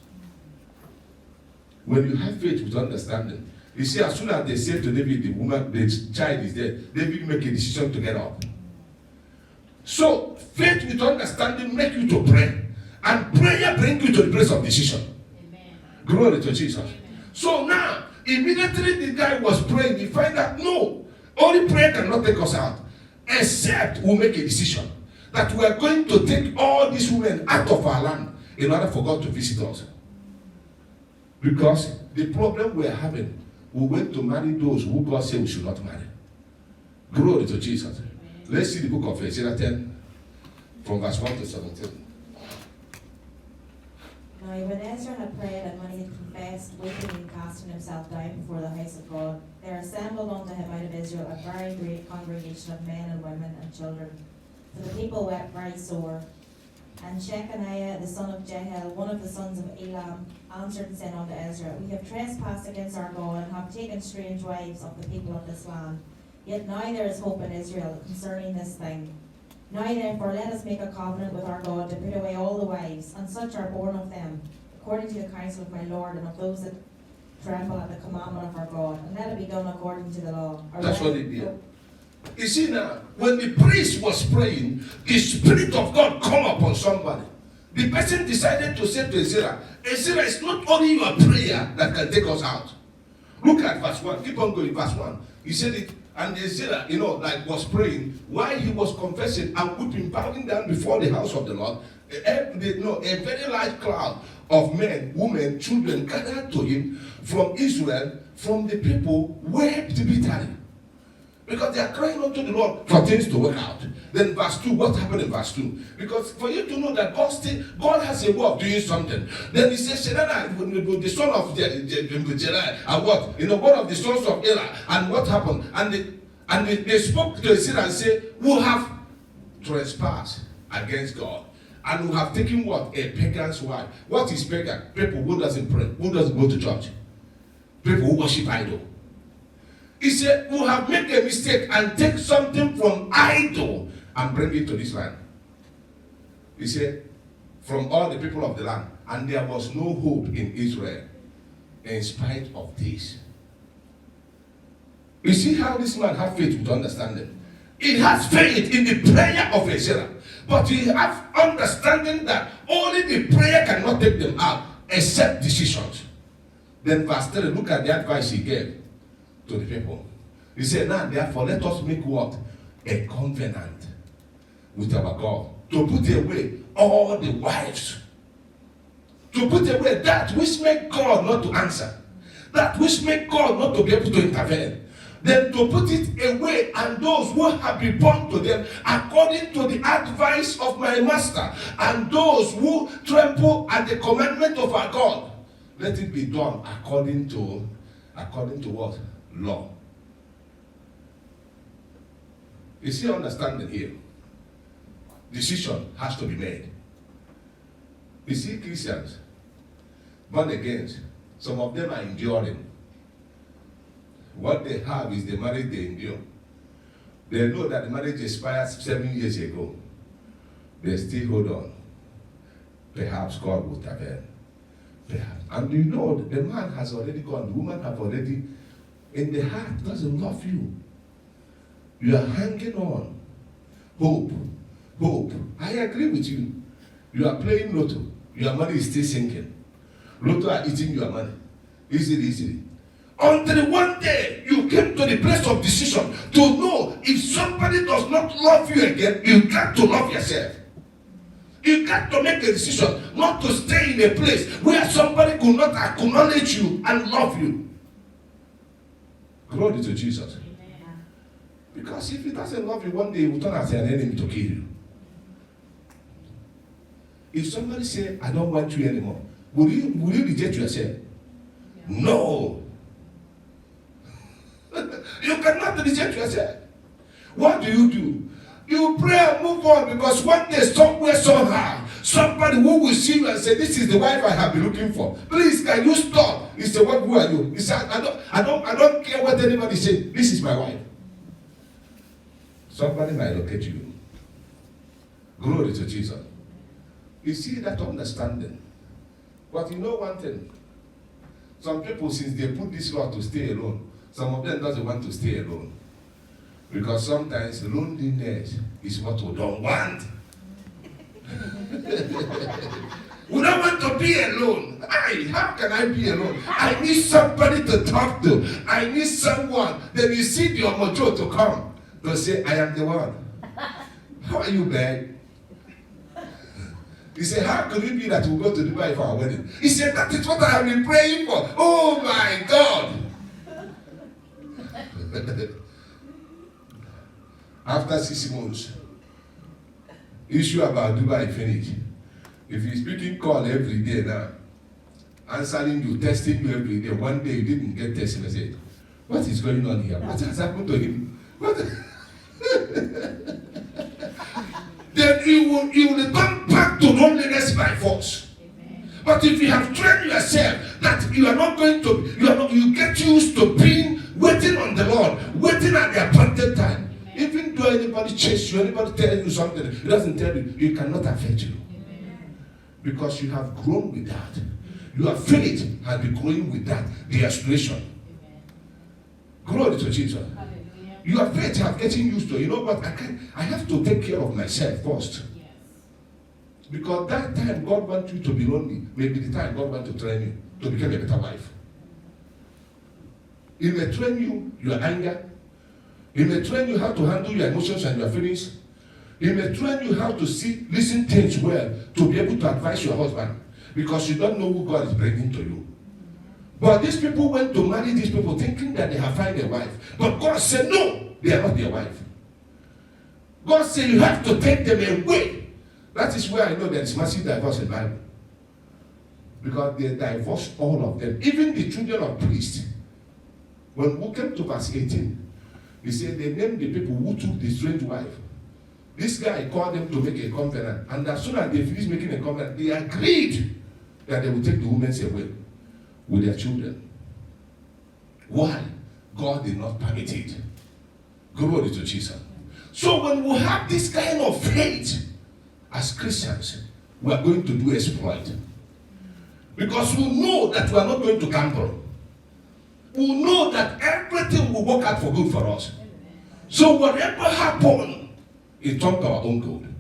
When you have faith with understanding, you see, as soon as they say to David, the woman, the child is there, David make a decision to get up. So, faith with understanding make you to pray. And prayer bring you to the place of decision. Amen. Glory to Jesus. Amen. So now, immediately the guy was praying, he find out, no, only prayer cannot take us out, except we make a decision that we are going to take all these women out of our land in order for God to visit us. Because the problem we are having, we went to marry those who God said we should not marry. Glory to Jesus. Amen. Let's see the book of Ezra 10, from verse 1 to 17. Now when Ezra had prayed and when he had confessed, weeping and casting himself down before the house of God, there assembled unto him out of Israel a very great congregation of men and women and children. For the people wept very sore. And Shechaniah the son of Jehiel, one of the sons of Elam, answered and said unto Ezra, We have trespassed against our God, and have taken strange wives of the people of this land. Yet now there is hope in Israel concerning this thing. Now therefore let us make a covenant with our God to put away all the wives, and such are born of them, according to the counsel of my Lord, and of those that tremble at the commandment of our God, and let it be done according to the law. That's what it did. You see now, when the priest was praying, the Spirit of God come upon somebody. The person decided to say to Ezra, Ezra, it's not only your prayer that can take us out. Look at verse 1. Keep on going, verse 1. He said it, and Ezra, was praying, while he was confessing and weeping, bowing down before the house of the Lord, a very large cloud of men, women, children gathered to him from Israel, from the people, wept bitterly. Because they are crying unto the Lord for things to work out. Then verse 2, what happened in verse 2? Because for you to know that God has a way of doing something. Then he says, Shedaniah, the son of Jerai, and what? One of the sons of Elah. And what happened? And they spoke to Ezra and said, we have trespassed against God. And we have taken what? A pagan's wife. What is pagan? People who doesn't pray, who doesn't go to church. People who worship idol. He said, we have made a mistake and take something from idol and bring it to this land. He said, from all the people of the land. And there was no hope in Israel in spite of this. You see how this man had faith with understanding. He has faith in the prayer of Ezra. But he has understanding that only the prayer cannot take them out except decisions. Then verse 3, look at the advice he gave to the people. He said, now therefore let us make what? A covenant. with our God. To put away all the wives. To put away that which make God not to answer. That which make God not to be able to intervene. Then to put it away, and those who have been born to them according to the advice of my master, and those who trample at the commandment of our God, let it be done according to what? Law. You see, understanding here. Decision has to be made. You see, Christians, born again, some of them are enduring. What they have is the marriage they endure. They know that the marriage expired 7 years ago. They still hold on. Perhaps God will intervene. Perhaps. And you know, the man has already gone. The woman have already, in the heart, doesn't love you. You are hanging on. Hope. Hope. I agree with you. You are playing lotto. Your money is still sinking. Lotto are eating your money. Easily. Until one day you came to the place of decision to know if somebody does not love you again, you got to love yourself. You got to make a decision not to stay in a place where somebody could not acknowledge you and love you. Glory to Jesus. Amen. Because if he doesn't love you, one day he will turn as an enemy to kill you. If somebody say, I don't want you anymore, will you reject yourself? No. You cannot reject yourself. What do? You pray and move on, because one day, somewhere, somehow, somebody who will see you and say, this is the wife I have been looking for. Please, can you stop? He said, who are you? He said, I don't care what anybody says. This is my wife. Somebody might locate you. Glory to Jesus. You see that understanding. But you know one thing. Some people, since they put this law to stay alone, some of them doesn't want to stay alone. Because sometimes loneliness is what we don't want. We don't want to be alone. How can I be alone? I need somebody to talk to. I need someone. Then you see the Omojo to come to say, I am the one. How are you, babe? He said, how could it be that we'll go to Dubai for our wedding? He said, that is what I have been praying for. Oh my God. After 6 months, issue about Dubai finished. If he's speaking call every day now, answering you, testing you every day, one day you didn't get text message. What is going on here? What has happened to him? Then you will return back to loneliness by force. Amen. But if you have trained yourself that you are not going to, you get used to waiting on the Lord, waiting at the appointed time. Amen. Even though anybody chase you, anybody tell you something, it doesn't tell you, it cannot affect you. Amen. Because you have grown with that. Your faith has been growing with that, the aspiration. Amen. Glory to Jesus. Your faith have getting used to, you know what, I have to take care of myself first. Yes. Because that time God wants you to be lonely, maybe the time God wants to train you to become a better wife. He may train you your anger. He may train you how to handle your emotions and your feelings. He may train you how to listen things well to be able to advise your husband. Because you don't know who God is bringing to you. But these people went to marry these people thinking that they have found a wife. But God said, no, they are not their wife. God said, you have to take them away. That is where I know there is massive divorce in the Bible. Because they divorced all of them. Even the children of priests. When we came to verse 18, he said they named the people who took the strange wife. This guy called them to make a covenant. And as soon as they finished making a covenant, they agreed that they would take the women away with their children. Why? God did not permit it. Glory to Jesus. So when we have this kind of faith as Christians, we are going to do exploit. Because we know that we are not going to gamble. We know that everything will work out for good for us. So whatever happens, it turned to our own good.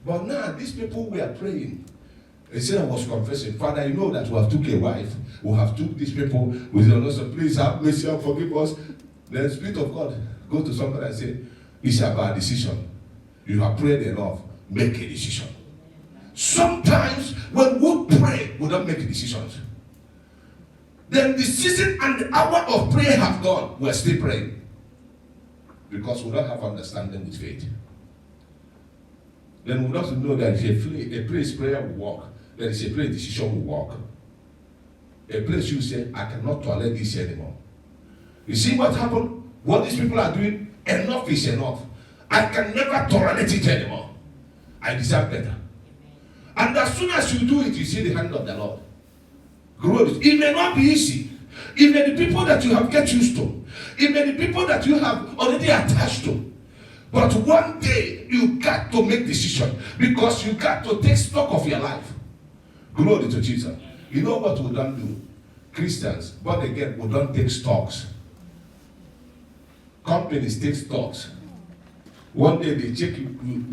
But now these people we are praying. They said I was confessing, Father, you know that we have took a wife, we have took these people with your nose, please have mercy and forgive us. Then the Spirit of God go to somebody and say, it's a bad decision. You have prayed enough. Make a decision. Sometimes when we pray, we don't make decisions. Then the season and the hour of prayer have gone. We're still praying. Because we don't have understanding with faith. Then we also know that a place prayer will work. There is a place decision will work. A place you say, I cannot tolerate this anymore. You see what happened? What these people are doing, enough is enough. I can never tolerate it anymore. I deserve better. And as soon as you do it, you see the hand of the Lord. Glory. It may not be easy. It may be people that you have get used to. It may be people that you have already attached to. But one day, you got to make decision. Because you got to take stock of your life. Glory to Jesus. You know what we don't do? Christians, but again, we don't take stocks. Companies take stocks. One day they check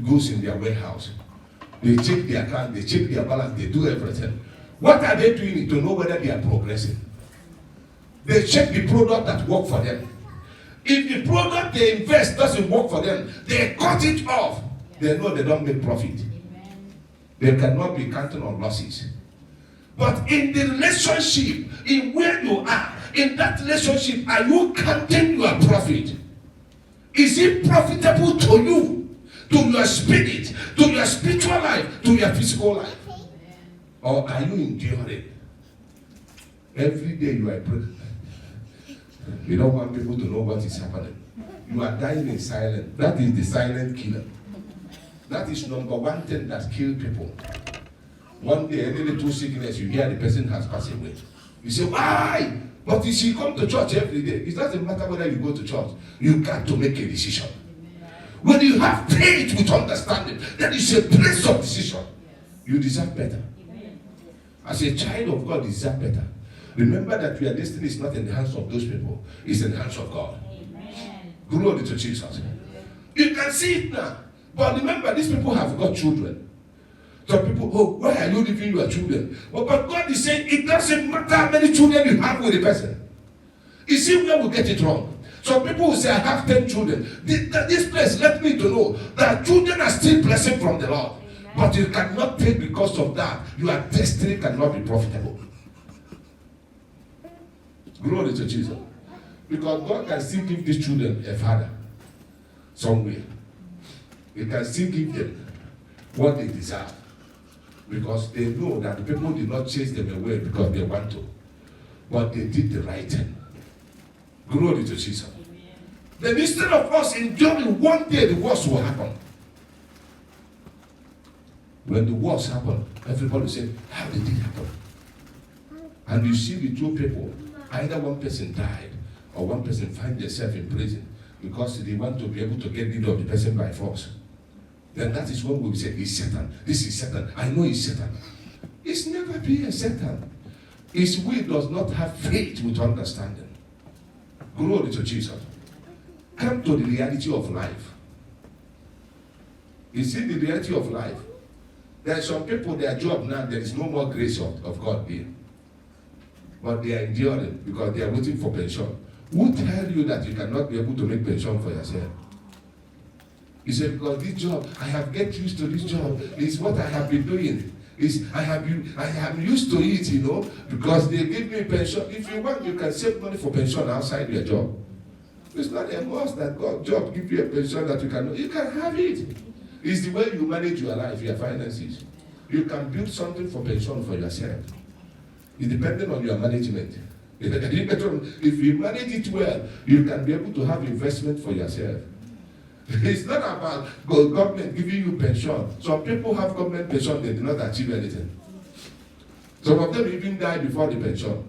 goods in their warehouse. They check their account, they check their balance, they do everything. What are they doing to know whether they are progressing? They check the product that works for them. If the product they invest doesn't work for them, they cut it off. They know they don't make profit. They cannot be counting on losses. But in the relationship, in where you are, in that relationship, are you counting your profit? Is it profitable to you, to your spirit, to your spiritual life, to your physical life? Or are you enduring? Every day you are praying. You don't want people to know what is happening. You are dying in silence. That is the silent killer. That is number one thing that kills people. One day, any little sickness, you hear the person has passed away. You say, why? But if you come to church every day, it doesn't matter whether you go to church. You got to make a decision. When you have faith with understanding, that is a place of decision. You deserve better. As a child of God, you deserve better. Remember that your destiny is not in the hands of those people. It's in the hands of God. Amen. Glory to Jesus. You can see it now. But remember, these people have got children. Some people, oh, why are you leaving your children? Well, but God is saying it doesn't matter how many children you have with a person. You see where we get it wrong. Some people will say, I have 10 children. This place let me to know that children are still blessing from the Lord. Amen. But you cannot take because of that. Your destiny cannot be profitable. Glory to Jesus. Because God can still give these children a father somewhere. He can still give them what they deserve. Because they know that the people did not chase them away because they want to. But they did the right thing. Glory to Jesus. Amen. Then instead of us enduring, one day the worst will happen. When the worst happen, everybody say, how did it happen? And you see the two people, either one person died or one person find themselves in prison because they want to be able to get rid of the person by force. Then that is when we say, it's Satan. This is Satan. I know it's Satan. It's never been a Satan. His will does not have faith with understanding. Glory to Jesus. Come to the reality of life. You see the reality of life. There are some people, their job now, there is no more grace of God there. But they are enduring because they are waiting for pension. Who tell you that you cannot be able to make pension for yourself? He said, because this job, I have get used to this job. It's what I have been doing. I am used to it, you know, because they give me pension. If you want, you can save money for pension outside your job. It's not a must that God job give you a pension that you can have it. It's the way you manage your life, your finances. You can build something for pension for yourself. It's depending on your management. If you manage it well, you can be able to have investment for yourself. It's not about government giving you pension. Some people have government pension, they did not achieve anything. Some of them even die before the pension.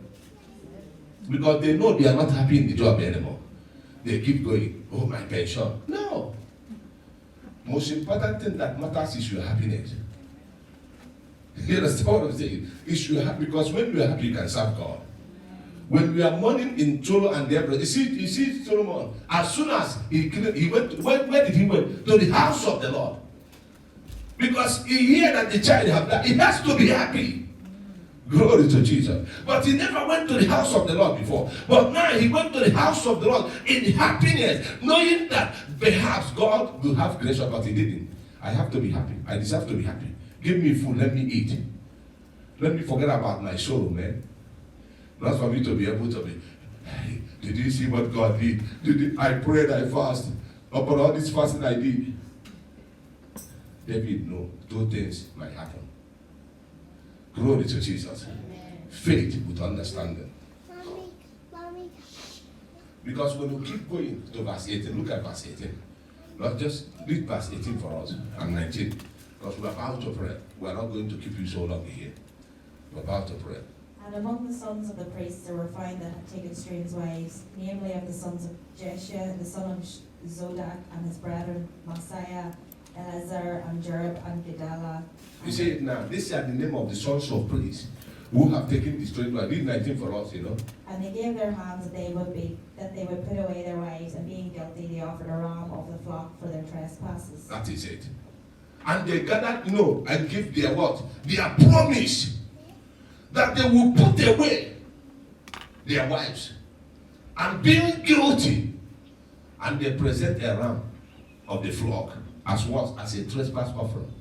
Because they know they are not happy in the job anymore. They keep going, oh, my pension. No. Most important thing that matters is your happiness. You understand what I'm saying? It's your happiness, because when you are happy, you can serve God. When we are mourning in Tolo and Deborah, you see Solomon, as soon as he went, where did he went? To the house of the Lord. Because he heard that the child have died. He has to be happy. Glory to Jesus. But he never went to the house of the Lord before. But now he went to the house of the Lord in happiness, knowing that perhaps God will have grace, but he didn't. I have to be happy. I deserve to be happy. Give me food, let me eat. Let me forget about my sorrow, man. Not for me to be able to be, hey, did you see what God did? I prayed, I fasted. Upon all this fasting I did. David, no, two things might happen. Glory to Jesus. Amen. Faith with understanding. Mommy. Because when you keep going to verse 18, look at verse 18. Not just read verse 18 for us and 19. Because we're about to pray. We're not going to keep you so long here. We're about to pray. And among the sons of the priests there were found that had taken strange wives, namely of the sons of Jeshua, the son of Zodak, and his brethren, Messiah, Eleazar, and Jerub, and Gedaliah. You see it now. These are the name of the sons of priests who have taken the strange wives. Read 19 for us, And they gave their hands that they would put away their wives, and being guilty, they offered a ram of the flock for their trespasses. That is it. And they gathered, and give their what? Their promise that they will put away their wives. And being guilty, and they present a ram of the flock as what? As a trespass offering.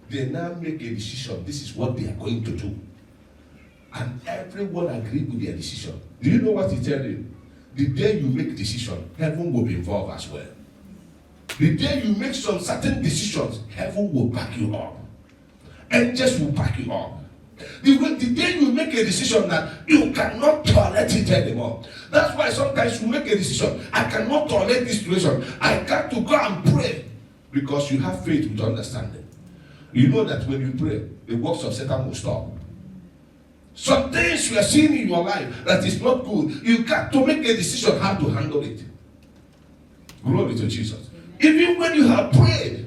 They now make a decision. This is what they are going to do. And everyone agreed with their decision. Do you know what he tells you? The day you make decision, heaven will be involved as well. The day you make some certain decisions, heaven will back you up. Angels will back you up. The day you make a decision that you cannot tolerate it anymore. That's why sometimes you make a decision. I cannot tolerate this situation. I got to go and pray. Because you have faith with understanding. You know that when you pray, the works of Satan will stop. Some things you are seeing in your life that is not good. You got to make a decision how to handle it. Glory to Jesus. Even when you have prayed,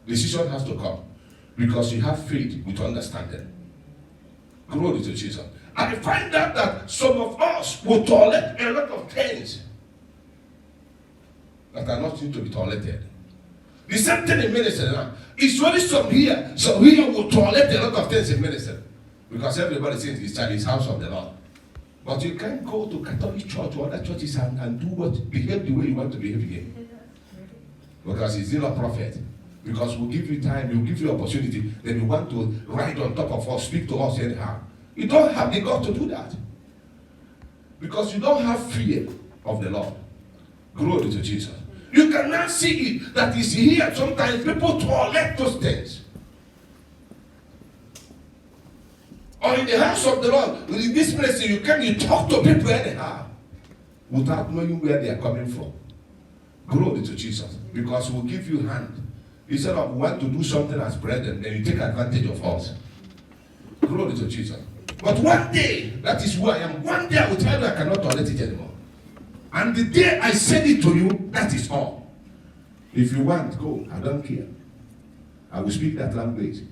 decision has to come. Because you have faith with understanding. Glory to Jesus. I find out that some of us will tolerate a lot of things that are not to be tolerated. The same thing in ministry now. It's only some here will tolerate a lot of things in ministry. Because everybody says it's Chinese house of the Lord. But you can't go to Catholic church or other churches and behave the way you want to behave here. Because he's not a prophet. Because we'll give you time, we'll give you opportunity, then you want to ride on top of us, speak to us anyhow. You don't have the God to do that. Because you don't have fear of the Lord. Glory to Jesus. You cannot see it that is here. Sometimes people tolerate those things. Or in the house of the Lord, in this place, you talk to people anyhow without knowing where they are coming from. Glory to Jesus. Because we'll give you hand. Instead of want to do something as brethren, then you take advantage of us. Glory to Jesus. But one day, that is who I am. One day I will tell you I cannot tolerate it anymore. And the day I said it to you, that is all. If you want, go. I don't care. I will speak that language.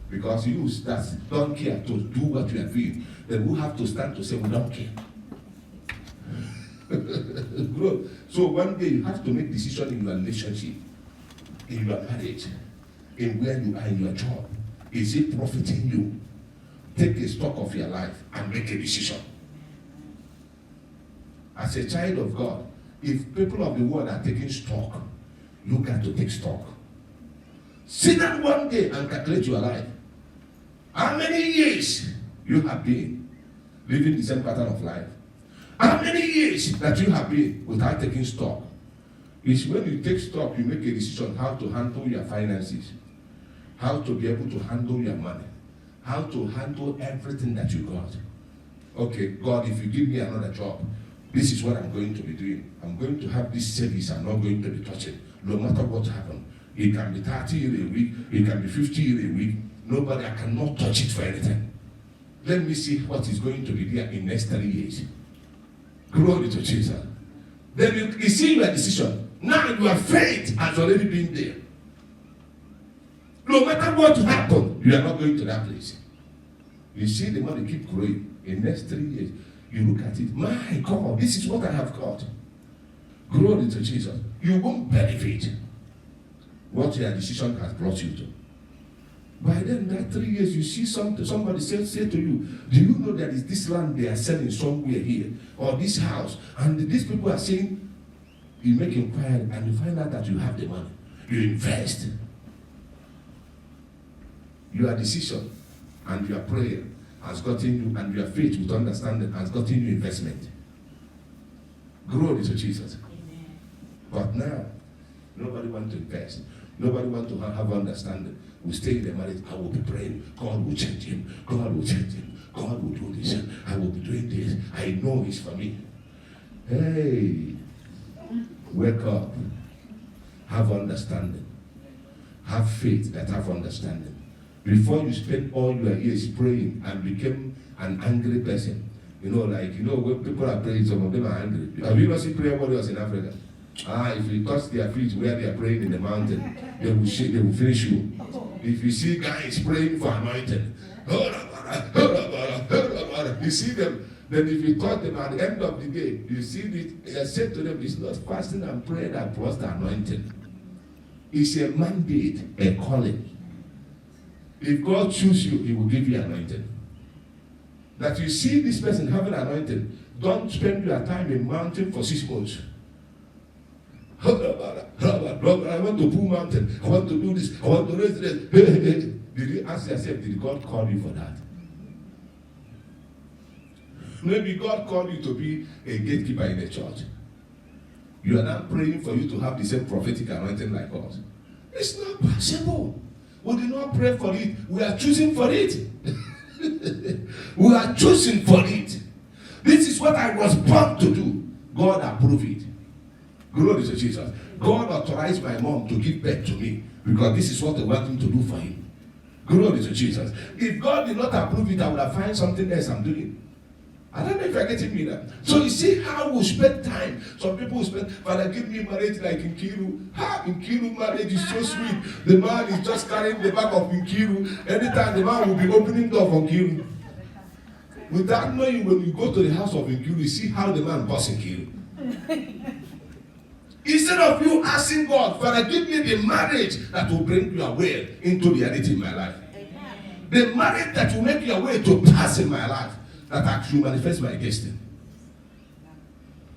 Because you that don't care to do what you are doing, then we have to stand to say we don't care. So one day you have to make decision in your relationship, in your marriage, in where you are in your job. Is it profiting you? Take a stock of your life and make a decision. As a child of God, if people of the world are taking stock, you got to take stock. Sit down one day and calculate your life. How many years you have been living the same pattern of life? How many years that you have been without taking stock? It's when you take stock, you make a decision how to handle your finances, how to be able to handle your money, how to handle everything that you got. Okay, God, if you give me another job, this is what I'm going to be doing. I'm going to have this service I'm not going to be touching, no matter what happens. It can be 30 a week, it can be 50 a week. Nobody, I cannot touch it for anything. Let me see what is going to be there in the next 3 years. Glory to Jesus. Then you see your decision. Now your faith has already been there. No matter what happens, you are not going to that place. You see the money keep growing. In the next 3 years, you look at it. My God, this is what I have got. Glory to Jesus. You won't benefit what your decision has brought you to. By then, that 3 years, you see somebody say to you, do you know there is this land they are selling somewhere here, or this house, and these people are saying, you make inquiry and you find out that you have the money. You invest. Your decision and your prayer has gotten you, and your faith with understanding has gotten you investment. Glory to Jesus. Amen. But now, nobody wants to invest. Nobody wants to have understanding. We stay in the marriage. I will be praying. God will change him. God will change him. God will do this. I will be doing this. I know it's for me. Hey, wake up. Have understanding. Have faith that have understanding. Before you spend all your years praying and become an angry person, when people are praying, some of them are angry. Have you not seen prayer warriors in Africa? If you touch their feet where they are praying in the mountain, they will shake, they will finish you. If you see guys praying for anointing, you see them, then if you touch them at the end of the day, you see it, I said to them, it's not fasting and prayer that brought the anointing. It's a mandate, a calling. If God chooses you, he will give you anointing. That you see this person having anointing, don't spend your time in mountain for 6 months. I want to pull mountain. I want to do this. I want to raise this. Did you ask yourself, did God call you for that? Maybe God called you to be a gatekeeper in the church. You are not praying for you to have the same prophetic anointing like us. It's not possible. We did not pray for it. We are choosing for it. We are choosing for it. This is what I was born to do. God approved it. Glory to Jesus. God authorized my mom to give birth to me because this is what they want him to do for him. Glory to Jesus. If God did not approve it, I would have found something else I'm doing. I don't know if you're getting me now. So you see how we spend time. Some people spend, Father, give me marriage like Nkiru. Nkiru marriage is so sweet. The man is just carrying the bag of Nkiru. Anytime the man will be opening door for Nkiru. Without knowing, when you go to the house of Nkiru, you see how the man busts Nkiru. Instead of you asking God, Father, give me the marriage that will bring your way into reality in my life. Amen. The marriage that will make your way to pass in my life, that actually manifests my destiny.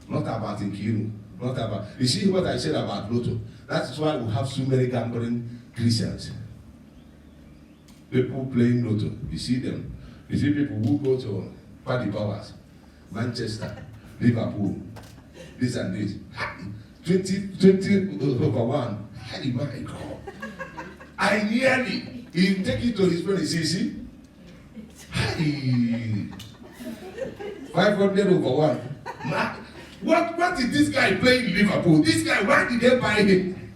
Not about Nkiru. Not about. You see what I said about Lotto? That's why we have so many gambling Christians. People playing Lotto. You see them. You see people who go to Paddy Powers, Manchester, Liverpool, this and this. 20/1. Hey, my God. I nearly, he take it to his friend, see? Hey. 500/1. What is this guy playing in Liverpool? This guy, why did they buy him?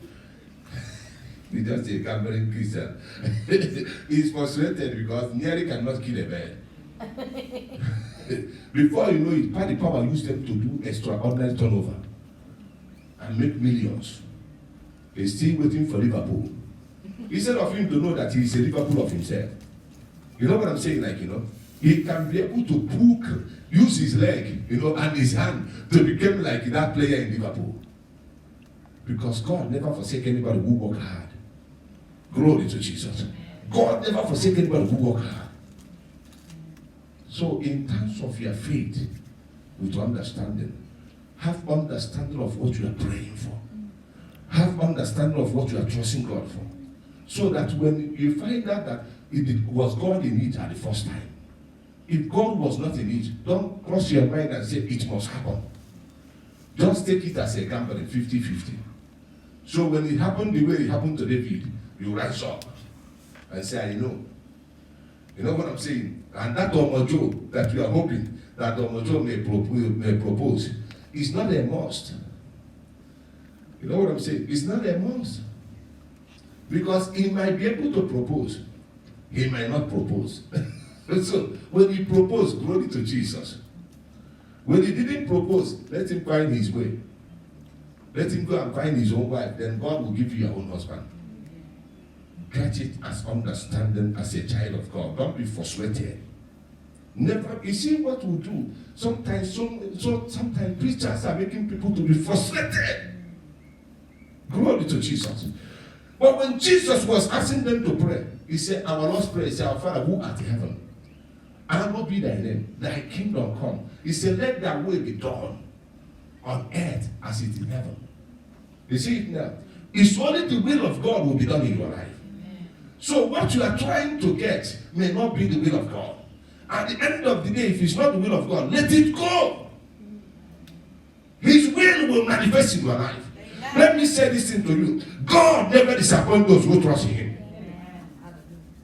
He just a gambling Christian. He's frustrated because nearly cannot kill a bear. Before you know it, Paddy Power used them to do extraordinary turnover and make millions. He's still waiting for Liverpool. Instead of him to know that he is a Liverpool of himself. You know what I'm saying? He can be able to use his leg, and his hand to become like that player in Liverpool. Because God never forsake anybody who work hard. Glory to Jesus. God never forsake anybody who work hard. So in terms of your faith, with understanding, have understanding of what you are praying for. Have understanding of what you are trusting God for. So that when you find out that it was God in it at the first time, if God was not in it, don't cross your mind and say it must happen. Just take it as a gamble, 50-50. So when it happened the way it happened to David, you rise up and say, I know. You know what I'm saying? And that Omojo that you are hoping that Omojo may propose is not a must. You know what I'm saying? It's not a must. Because he might be able to propose. He might not propose. So when he proposed, glory to Jesus. When he didn't propose, let him find his way. Let him go and find his own wife. Then God will give you your own husband. Catch it as understanding as a child of God. Don't be frustrated. Never. You see what we do. Sometimes preachers are making people to be frustrated. Glory to Jesus. But when Jesus was asking them to pray, he said, our Lord's Prayer, he said, our Father who art in heaven, hallowed be thy name, thy kingdom come. He said, let thy will be done on earth as it is in heaven. You see it now? It's only the will of God will be done in your life. So what you are trying to get may not be the will of God. At the end of the day, if it's not the will of God, let it go. His will manifest in your life. Let me say this thing to you. God never disappoints those who trust in Him.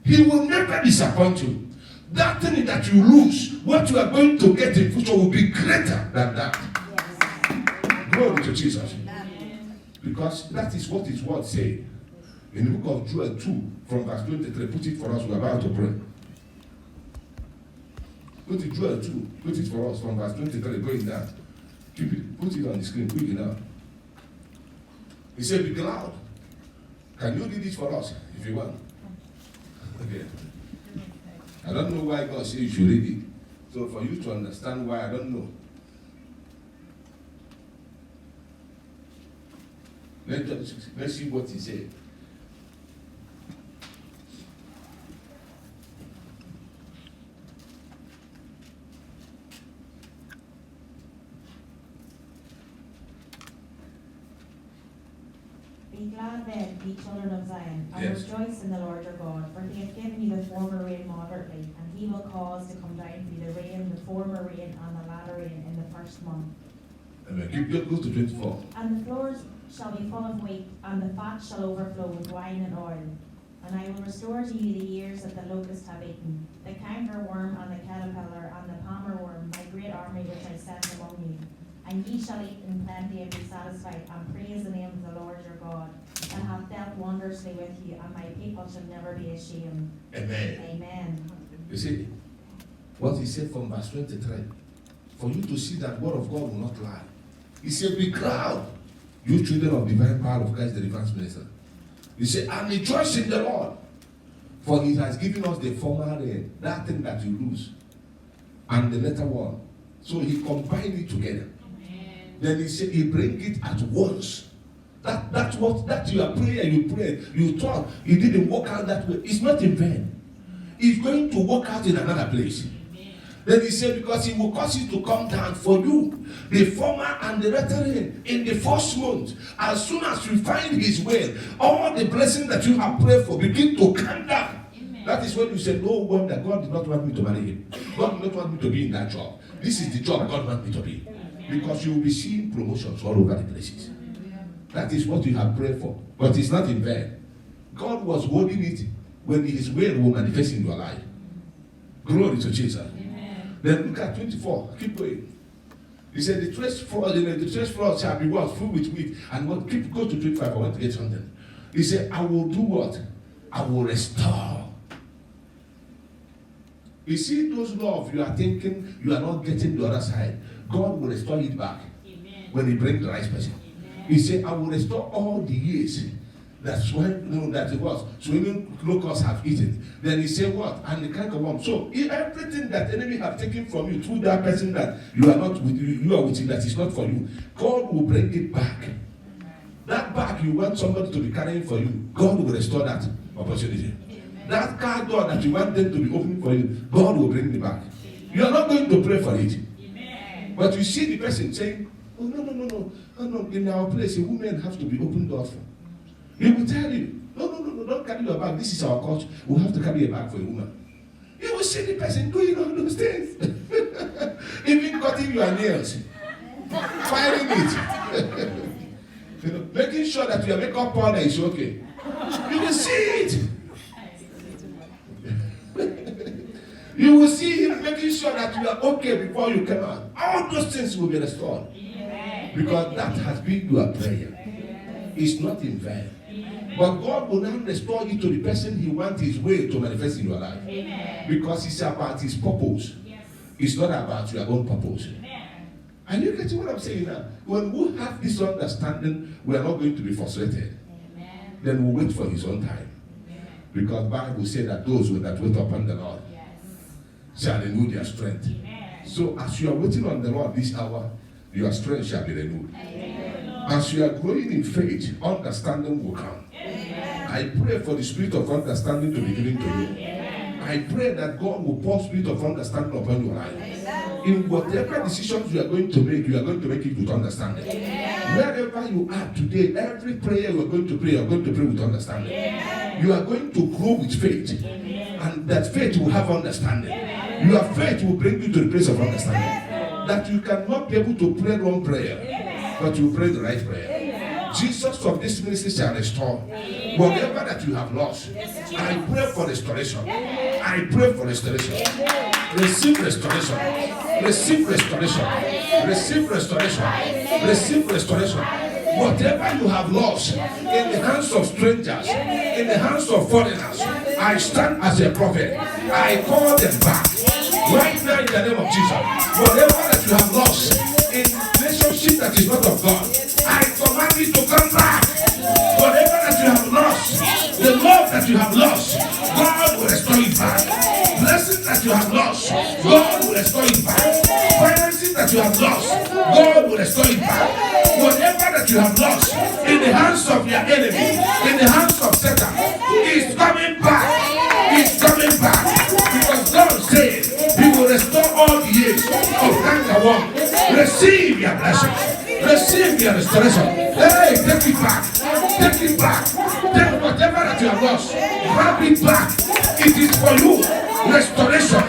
He will never disappoint you. That thing that you lose, what you are going to get in future will be greater than that. Glory to Jesus. Because that is what His word says. In the book of Joel 2, from verse 23, put it for us, we're about to pray. Put it, Joel 2, put it for us from verse 23, going down. Keep it, put it on the screen, quick enough. He said, be glad. Can you read it for us, if you want? Okay. I don't know why God says you should read it. So for you to understand why, I don't know. Let's see what He said. Be glad then, ye children of Zion, and Yes. rejoice in the Lord your God, for He hath given you the former rain moderately, and He will cause to come down for you the rain, the former rain, and the latter rain in the first month. Amen. Go to 24. And the floors shall be full of wheat, and the fat shall overflow with wine and oil. And I will restore to you the years that the locust have eaten, the cankerworm and the caterpillar and the palmer worm, my great army which I sent among you. And ye shall eat in plenty and be satisfied, and praise the name of the Lord your God, and have dealt wondrously with you, and my people shall never be ashamed. Amen. Amen. You see, what He said from verse 23, for you to see that word of God will not lie. He said, be proud, you children of divine power of Christ, the advanced minister. He said, and rejoice in the Lord, for He has given us the former rain, that thing that you lose, and the latter one. So He combined it together. Amen. Then He said, He bring it at once. That's what you are praying, you prayed, you thought it didn't work out that way. It's not in vain. It's going to work out in another place. Then He said, because He will cause it to come down for you, the former and the latter rain, in the first month. As soon as you find His will, all the blessings that you have prayed for begin to come down. Amen. That is when you say, no wonder God did not want me to marry him. God did not want me to be in that job. This is the job God wants me to be. Because you will be seeing promotions all over the places. That is what you have prayed for. But it's not in vain. God was holding it when His will manifest in your life. Glory to Jesus. Then look at 24. Keep going. He said, the trace floor shall be what? Full with wheat. And what? Go to 25. I want to get something. He said, I will do what? I will restore. You see those love you are thinking you are not getting the other side. God will restore it back. Amen. When He brings the right person. Amen. He said, I will restore all the years. That's why that it was. So even locusts have eaten. Then He said what? And the cankerworm. So everything that enemy have taken from you through that person that you are not with, you are with him, that is not for you, God will bring it back. That bag you want somebody to be carrying for you, God will restore that opportunity. That car door that you want them to be opening for you, God will bring it back. You are not going to pray for it. But you see the person saying, oh no, in our place a woman has to be opened doors for. He will tell you, no, don't carry your bag. This is our culture. We have to carry a bag for a woman. You will see the person doing all those things. Even cutting your nails. Firing it. Making sure that your makeup powder is okay. You will see it. You will see him making sure that you are okay before you come out. All those things will be restored. Because that has been your prayer. It's not in vain. But God will now restore you to the person He wants His way to manifest in your life. Amen. Because it's about His purpose. Yes. It's not about your own purpose. Amen. And you get what I'm saying now? When we have this understanding, we are not going to be frustrated. Amen. Then we'll wait for His own time. Amen. Because the Bible says that those that wait upon the Lord shall renew their strength. Amen. So as you are waiting on the Lord this hour, your strength shall be renewed. Amen. As you are growing in faith, understanding will come. Amen. I pray for the spirit of understanding to be given to you. Amen. I pray that God will pour spirit of understanding upon your life. Amen. In whatever decisions you are going to make it with understanding. Amen. Wherever you are today, every prayer you are going to pray with understanding. You are going to grow with faith. And that faith will have understanding. Your faith will bring you to the place of understanding. That you cannot be able to pray wrong prayer, but you pray the right prayer. Jesus from this ministry shall restore whatever that you have lost. I pray for restoration. I pray for restoration. Receive restoration. Receive restoration. Receive restoration. Receive restoration. Whatever you have lost in the hands of strangers, in the hands of foreigners, I stand as a prophet. I call them back right now in the name of Jesus. Whatever that you have lost in relationship that is not of God, I command you to come back. Whatever that you have lost, the love that you have lost, God will restore it back. Blessings that you have lost, God will restore it back. Finances that you have lost, God will restore it back. Whatever that you have lost in the hands of your enemy, in the hands of Satan, is coming back. It's coming back. Because God said He will restore all the years of cankerworm. Receive your blessings. Receive your restoration. Hey, take it back. Take it back. Take whatever that you have lost. Grab it back. It is for you. Restoration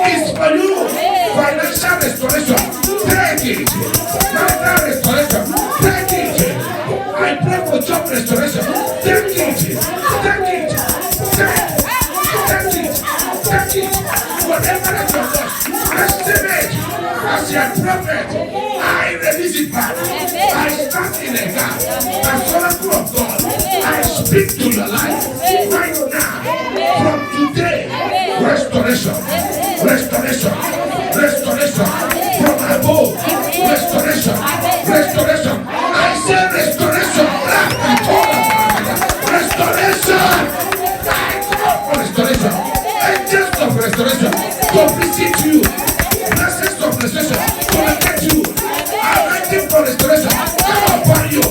is for you. Financial restoration. Take it. Marital restoration. Take it. I pray for job restoration. Take it. Take it. Take it. Take it. Whatever that you have lost, receive it. As your prophet, I release it back. I stand in a gap. As oracle of God, I speak to your life right now. From today, restoration, restoration, restoration. From above, restoration, restoration. I say restoration. Restoration. I call for restoration. Angels of restoration to visit you. Blessings of restoration to locate you. I'm waiting for restoration. Come upon you.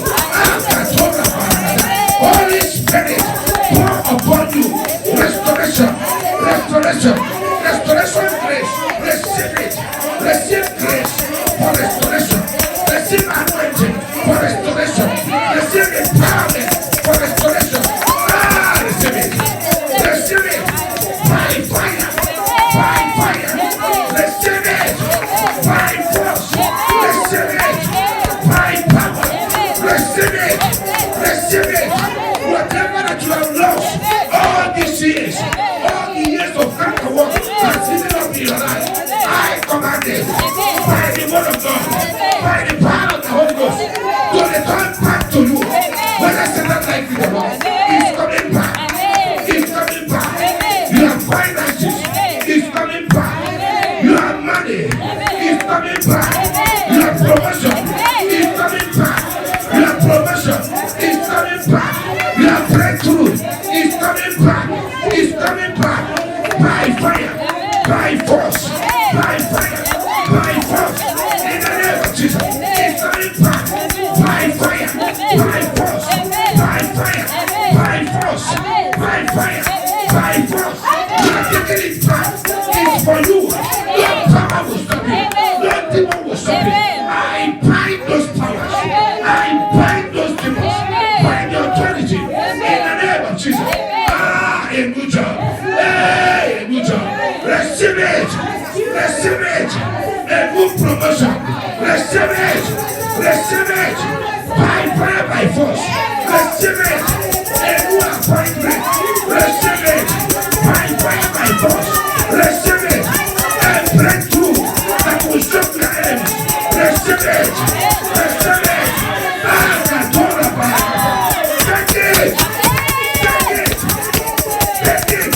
Holy Spirit, pour upon you. Restoration, restoration, restoration grace. Receive it. Receive grace for restoration. Receive anointing for restoration. Receive empowerment for restoration. Receive it. Receive it. By fire. By fire. Receive it. By force. Receive it. By power. Receive it. Receive it. Whatever that you have lost all these years, all the years of cankerworm that's hidden up in your life, I command it by the word of God, by the power of the Holy Ghost, to return back to you. When I say that like the Lord, it's coming back. It's coming back. You have finances. It's coming back. You have money. It's coming back. You have promotion. It's coming back. You have promotion. It's coming back. You have breakthrough. It's coming back. It's coming back. By fire. By force. By fire. By force. In the name of Jesus. It's coming back. By fire. By force. By fire. By force. By fire. By force. You are taking it back. It's for you. No power will stop it. No demon will stop it. I bind those powers. I bind those demons. By the authority. In the name of Jesus. A good job. Hey, a good job. Receive it. Receive it. A good promotion. Receive it. Receive it. By fire, by force. Receive it. A new appointment. Receive it. By fire, by force. Receive it. A breakthrough that will shock your enemies. Receive it. Receive it. Take it. Take it. Take it.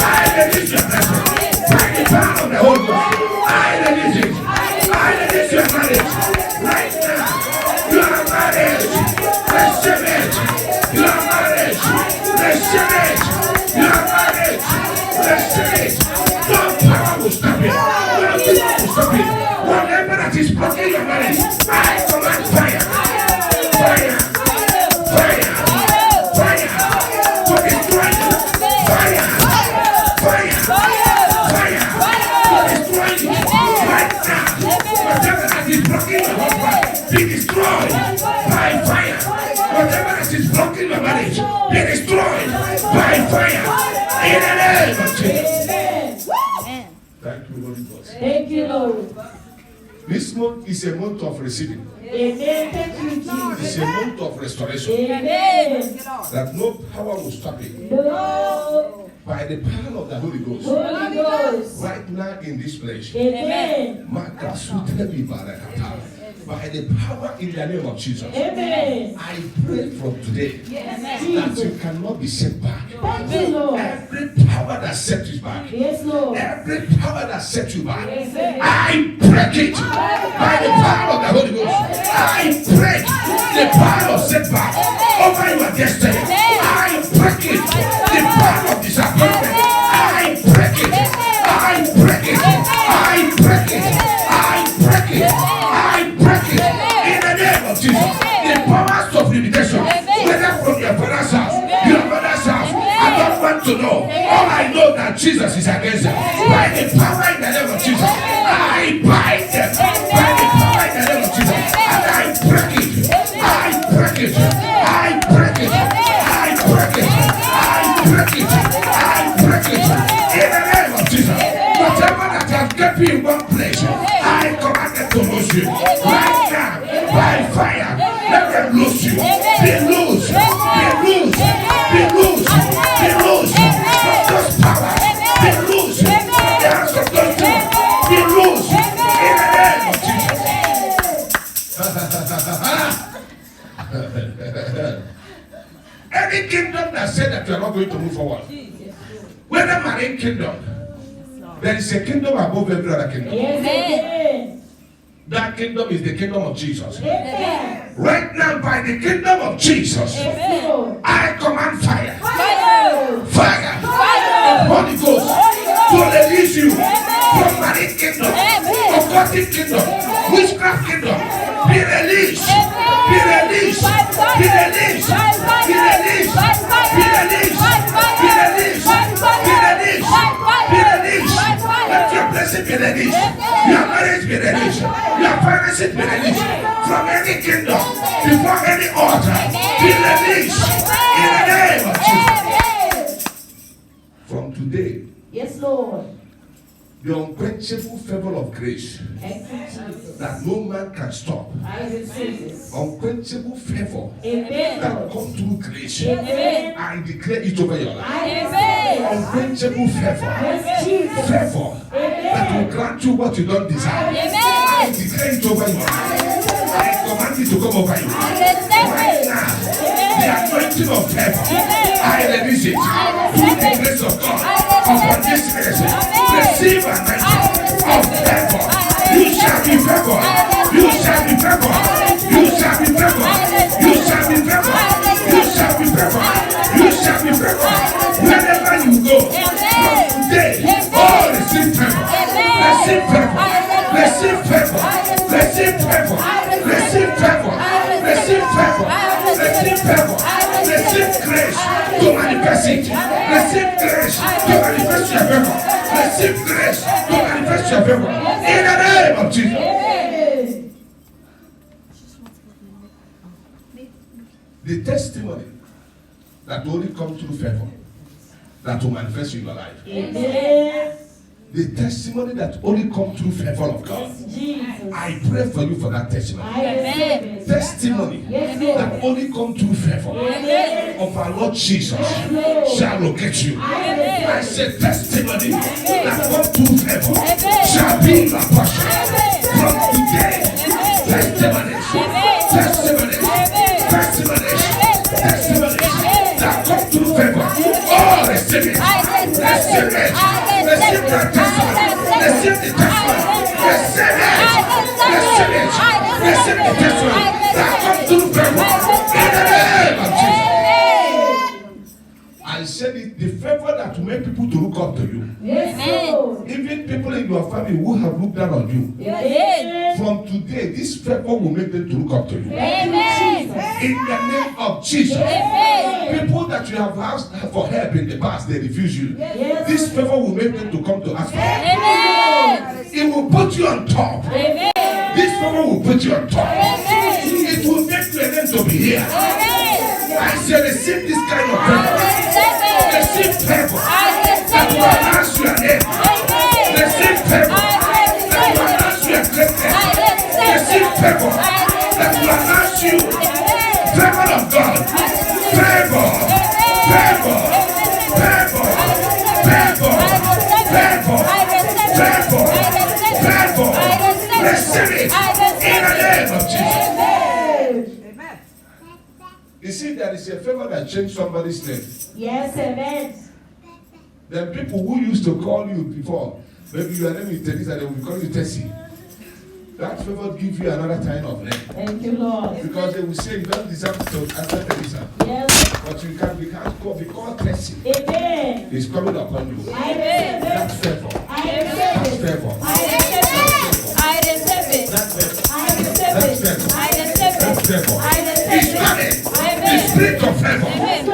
I release your blessing. By the power of the Holy Ghost. I release it. I release your marriage. Right now. You are married. Receive it. You are married. Receive it. You are married. Receive it. No power will stop it. No demon will stop it. Whatever that is blocking your marriage, I command fire. Fire. Fire. Fire. To destroy you. Fire. Fire. Fire. To destroy you. Right now. Whatever that is blocking your husband, be destroyed. destroyed by fire. Whatever that is blocking your marriage, be destroyed by fire. In the name of Jesus. Amen. Thank you, Holy Ghost. Thank you, Lord. This month is a month of receiving. Amen. Thank you, It's Jesus. a month of restoration. Amen. That no power will stop it. No. By the power of the Holy Ghost. Holy Ghost. Right now in this place. Amen. By the power in the name of Jesus. Amen. I pray from today that you cannot be set back. Thank you, Lord. Every power that set you back. Yes, Lord. Every power that set you back. Amen. I break it by the power of the Holy Ghost. I break the power of setback over your destiny. I break it. The power of disappointment. I break it. I break it. I break it. I break it. I break it. In the name of Jesus. The powers of limitation, whether from your father's house, your mother's house, I don't want to know. All I know that Jesus is against them. By the power in the name of Jesus, I bind them. By the power in the name of Jesus, and I break it. I break it. I break it. I break it. I break it. I break it. In the name of Jesus, whatever that has kept you in one place, I command them to lose you. Right now, by fire, let them lose you. Be loose. Be loose. Be loose. Be loose. From those powers. Be loose. From the hands of those things. Be loose. In the name of Jesus. Any kingdom that said that you are not going to move forward, whether marine kingdom, there is a kingdom above every other kingdom. Amen. That kingdom is the kingdom of Jesus. Amen. Right now, by the kingdom of Jesus, Yes, Lord. I command fire. Fire. Fire. Fire. Holy Ghost to release you from marine kingdom, occultic kingdom, witchcraft kingdom. Be released. Be released. Be released. Be released. Be released. Be released. Be released. Be released. Let your blessing be released. Your marriage be released. Your finances be released from any kingdom, before any altar. Be released in the name of Jesus. From today, Yes, Lord. the unquenchable favor of grace Thank you, Jesus. that no man can stop. I receive this. Unquenchable favor Amen, that Lord. come through grace. Amen. I declare it over your life. I receive. Unquenchable favor. Yes, Jesus. Favor that will grant you what you don't desire. I declare it over your life. I command it to come over you. Right now, the anointing of favor, I release it through the grace of God upon this ministry. Receive an anointing of favor. You shall be favored. You shall be favored. You shall be favored. You shall be favored. You shall be favored. You shall be favored. Wherever you go, from today, all receive favor. Receive favor. Receive favor. Receive favor. Receive favor. Receive favor. Receive favor. Receive grace to manifest it. Receive grace to manifest your favor. Receive grace to manifest your favor. In the name of Jesus. Amen. The testimony that only comes through favor, that will manifest in your life. Amen. The testimony that only comes through favor of God. Yes, Jesus. I pray for you for that testimony. I receive it. Testimony Yes, Lord. that only comes through favor Amen. of our Lord Jesus Lord. shall locate you. Amen. I said testimony that comes through favor shall be your portion. From today, testimonies, testimonies, testimonies, testimonies that come through favor. Oh, receive it. Receive it. Receive the testimony. Receive the testimony. Receive it. Receive it. Receive the testimony that comes through favor. In the name of Jesus. I said it, the favor that will make people to look up to you. Yes, Lord. Even people in your family who have looked down on you. Amen. From today, this favor will make them to look up to you. Amen. In the name of Jesus. People that you have asked for help in the past, they refuse you. Yes. This favor will make them to come to ask for help. Amen. It will put you on top. Amen. This favor will put you on top. It to be here. I say receive this kind of favor. Receive favor that will announce your name. Receive favor that will announce your greatness. Receive favor that will announce you. Favor of God. Favor. Favor. Favor. Favor. Favor. Favor. Favor. Receive it in the name of Jesus. You see, there is a favor that changed somebody's name. Yes, amen. There are people who used to call you before. Maybe your name is Teresa, they will call you Tessie. That favor gives you another kind of name. Thank you, Lord. Because they will say you don't deserve to answer Teresa. Yes. But you can be called Tessie. Amen. It's coming upon you. I receive That it. favor. I That receive it. favor. I receive it. I receive it. That favor. I receive That it. favor. I receive That it. favor. I It's receive it. coming. The Amen. spirit of favor. Amen.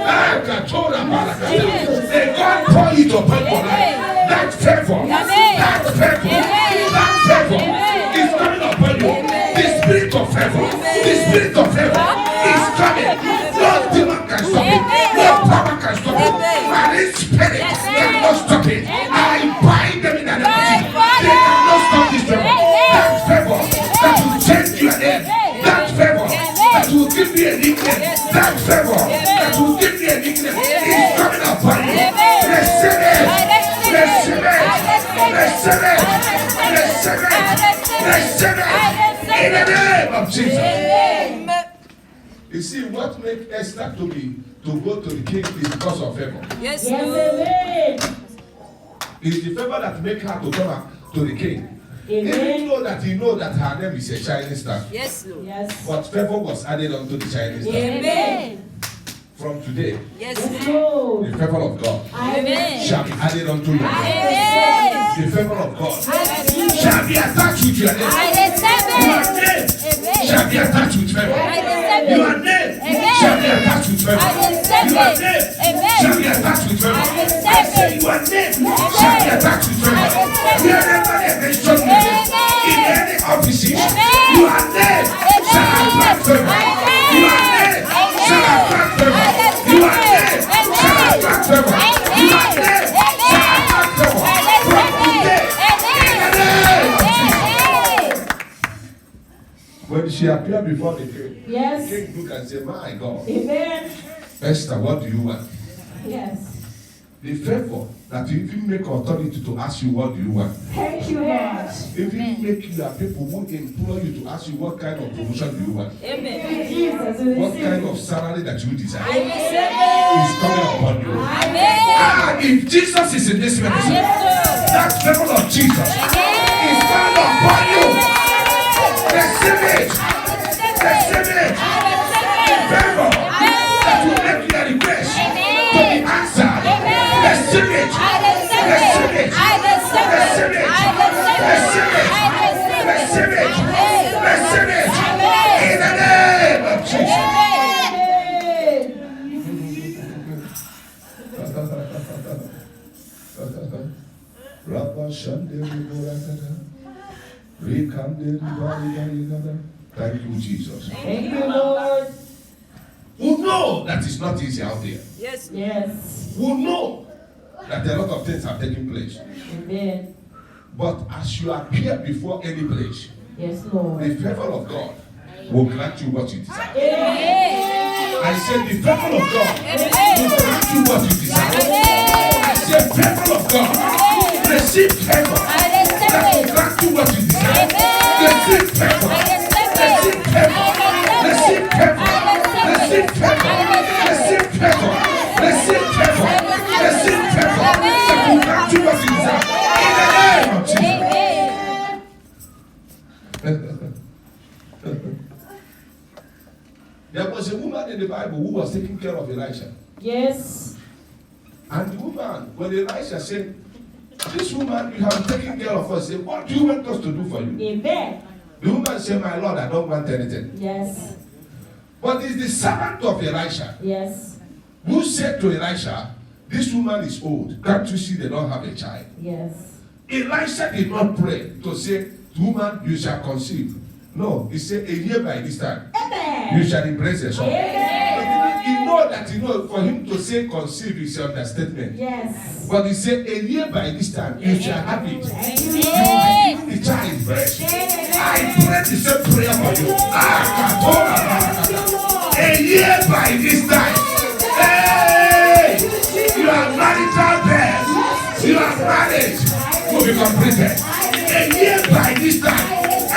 May God pour it upon your life. That favor. Amen. That favor. Amen. That favor Amen. is coming upon you. The spirit of favor. The spirit of favor is coming. No demon can stop it. No power can stop it. Marine spirit cannot stop it. I bind them in the name of Jesus. They cannot stop this favor. That favor that will change your name. That favor that will give me a nickname. That favor that will give me a nickname is coming upon you. Receive it. Receive it. Receive it. Receive it. Receive it. In the name of Jesus. You see, what made Esther to go to the king is because of favor. Yes, Yes, Lord. amen. It's the favor that make her to come to the king. Even Amen. though that he know that her name is a shining star. Yes, Lord. Yes. But favor was added onto the shining star. Amen. From today, Yes, Yes, Lord. Lord. the favor of God Amen. shall be added unto you. Amen. The favor of God shall be attached with your name. I receive Your it. name Amen. shall be attached with favor. I receive Your it. name Amen. shall be attached with favor. I receive Your it. name Amen. shall be attached with favor. I I receive say it. your name shall be attached with favor. I receive it. Wherever they mention your name, in any offices, Amen. your name shall attract favor. Your name shall attract favor. Your name shall attract favor. Your name shall attract favor. From today, in the name of Jesus. When she appeared before the king, Yes. the king looked and said, my God, Amen. Esther, what do you want? Yes. The favor that you even make authority to ask you what do you want. Thank you, Lord. Even make your people who employ you to ask you what kind of promotion do you want. Amen. Jesus, we What receive kind it. of salary that you desire I receive it. is coming upon you. Amen. If Jesus is in this ministry, Yes, Lord. that favor of Jesus is coming upon you. Receive it. Receive it. Favor that will make your request to be answered. Receive it. Receive it. Receive it. Receive it. Receive it. Receive it. In the name of Jesus. Thank you, Jesus. Thank you, Lord. Who know that it's not easy out there. Yes. Yes. Who know that a lot of things are taking place. Amen. But as you appear before any place, Yes, Lord. the favor of God will grant you what you desire. Amen. I said the favor of God will grant you what you desire. I said favor of God. Receive favor that will grant you what you desire. Receive favor. Receive favor. Receive favor. Receive favor. Receive favor. Receive favor. Receive favor that will grant you what you desire. In the name of Jesus. There was a woman in the Bible who was taking care of Elisha. Yes. And the woman, when Elisha said, this woman, you have taken care of us, said, what do you want us to do for you? Amen. The woman said, my Lord, I don't want anything. Yes. But it's the servant of Elisha Yes. who said to Elisha, this woman is old. Can't you see they don't have a child? Yes. Elisha did not pray to say, woman, you shall conceive. No, he said, a year by this time. Amen. Amen. You shall embrace the son. Amen. You know that for him to say conceive is an understatement. Yes. But he said, a year by this time, you shall have it. Thank you, You Lord. will give the child breast. I pray the same prayer for you. A year by this time. Hey! You are marital bed. You are married. Will be completed. A year by this time.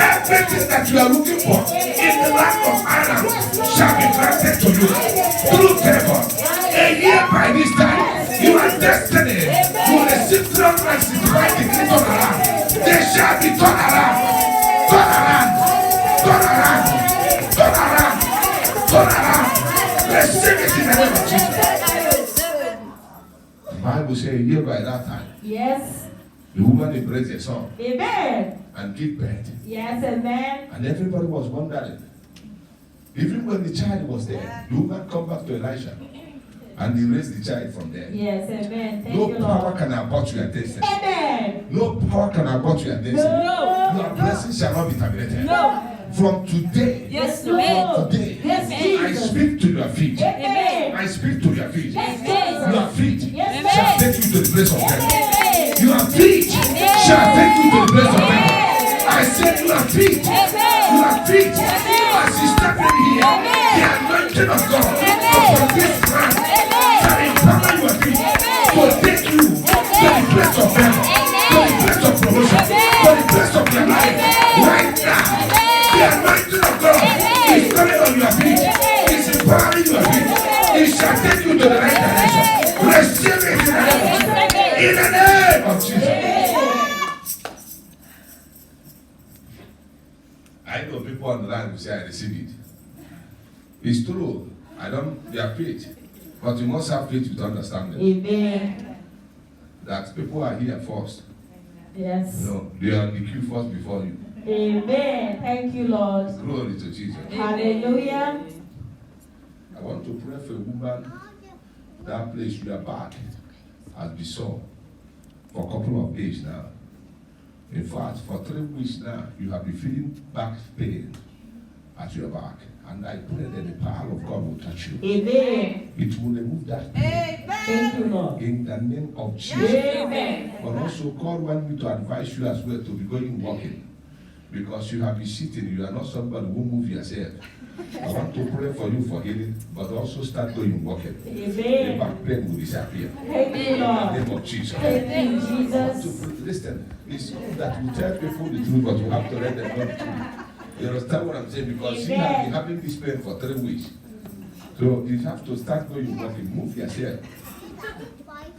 Everything that you are looking for in the land of Ireland shall be granted to you through favor. A year by this time, your destiny will receive 365 degrees turnaround. They shall be turned around, turn around, turn around, turn around, turn around. Receive it in the name of Jesus. The Bible says a year by that time, Yes. the woman embraced her son Amen. and gave birth. Yes, amen. And everybody was wondering. Even when the child was there, the woman come back to Elisha and he raised the child from there. Yes, amen. Thank No you, power Lord. can abort your destiny. Amen. No power can abort your destiny. No. Your blessing shall not be terminated. No. From today, Yes, from Lord. today, Yes, I Jesus. speak to your feet. Amen. I speak to your feet. Yes, Jesus. Your feet Yes, shall Lord. take you to the place of heaven. Amen. Your feet shall take you to the place of heaven. I said your feet. Amen. Your feet. Amen. As you step in here, Amen. the anointing of God Amen. upon this man shall empower your feet to take you to the place of heaven, to the place of promotion, to the place of your life. Right now, the anointing of God is coming on your feet. It's empowering your feet. It shall take you to the right direction. Receive it in the name of Jesus. I know people on the line will say I receive it. It's true. They are faith. But you must have faith to understand it. Amen. That people are here first. Yes. No, they are in the queue first before you. Amen. Thank you, Lord. Glory to Jesus. Hallelujah. I want to pray for a woman. That place you are back has been sore for a couple of days now. In fact, for 3 weeks now, you have been feeling back pain at your back. And I pray that the power of God will touch you. Amen. It will remove that pain Thank you, Lord. in the name of Jesus. Amen. But also, God wants me to advise you as well to be going walking. Because you have been sitting, you are not somebody who move yourself. I want to pray for you for healing, but also start going walking. The Amen. back pain will disappear. Thank you, In the Lord. name of Jesus. Thank you, To Jesus. listen, it's good that you tell people the truth, but you have to let them know the truth. You understand what I'm saying? Because you have been having this pain for 3 weeks. So you have to start going walking, move yourself.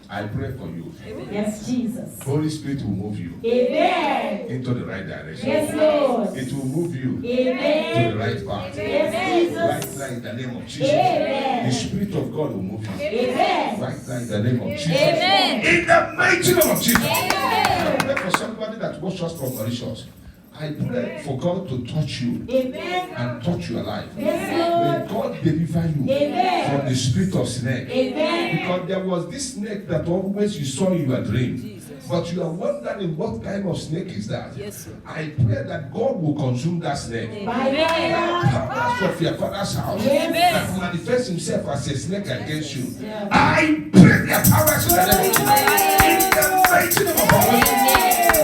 I pray for you. Yes, Jesus. Holy Spirit will move you Amen. into the right direction. Yes, Lord. It will move you to Amen. the right path. Yes, Right Jesus. now in the name of Jesus. Amen. The Spirit of God will move you. Amen. Right now in the name of Jesus. Amen. In the mighty name of Jesus. Amen. I pray for somebody that watches us from Mauritius. I pray for God to touch you Amen. and touch your life. Yes, May Lord. God deliver you Amen. from the spirit of snake. Amen. Because there was this snake that always you saw in your dream. But you are wondering what kind of snake is that? Yes, sir. I pray that God will consume that snake. By fire. Powers of your father's house Amen. that manifests himself as a snake against you. Yeah. I pray their powers in the name of Jesus. In the mighty name of our Lord.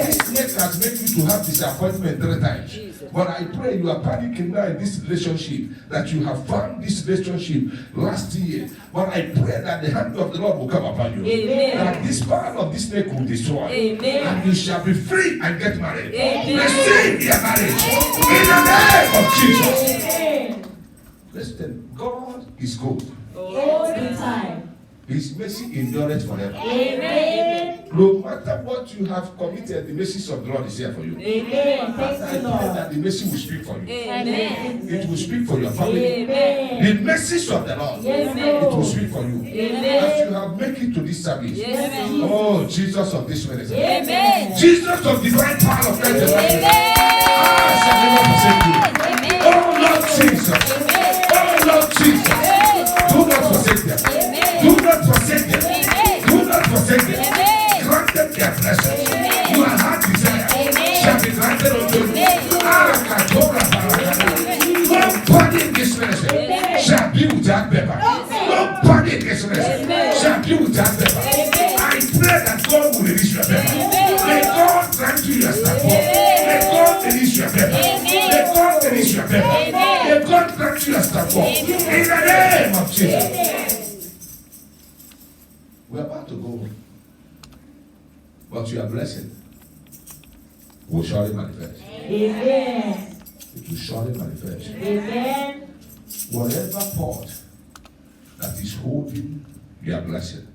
This snake has made you to have disappointment 3 times. But I pray you are panicking now in this relationship, that you have found this relationship last year. But I pray that the hand of the Lord will come upon you. Amen. That this power of this snake will destroy. Amen. And you shall be free and get married. Amen. Receive your marriage. In the name of Jesus. Amen. Listen, God is good. All the time. His mercy endureth forever. Amen. No matter what you have committed, the mercy of the Lord is here for you. Amen. I Thank pray you, Lord. that the mercy will speak for you. Amen. It will speak for your family. Amen. The message of the Lord, Yes, it will Lord. speak for you. Amen. As you have made it to this service. Yes, Oh, Jesus of this ministry. Amen. Jesus of divine power of God. I shall never forsake you. Oh, Lord Jesus. Oh, Lord Jesus. Do not forsake them. Do not forsake them. Do not forsake them. Grant them their blessings. Your heart desire shall be granted unto you. Nobody in this ministry your purpose. May God finish your purpose. May God grant you a step forward. In the name of Jesus. We're about to go. But your blessing will surely manifest. Amen. It will surely manifest. Amen. Whatever pot that is holding your blessing,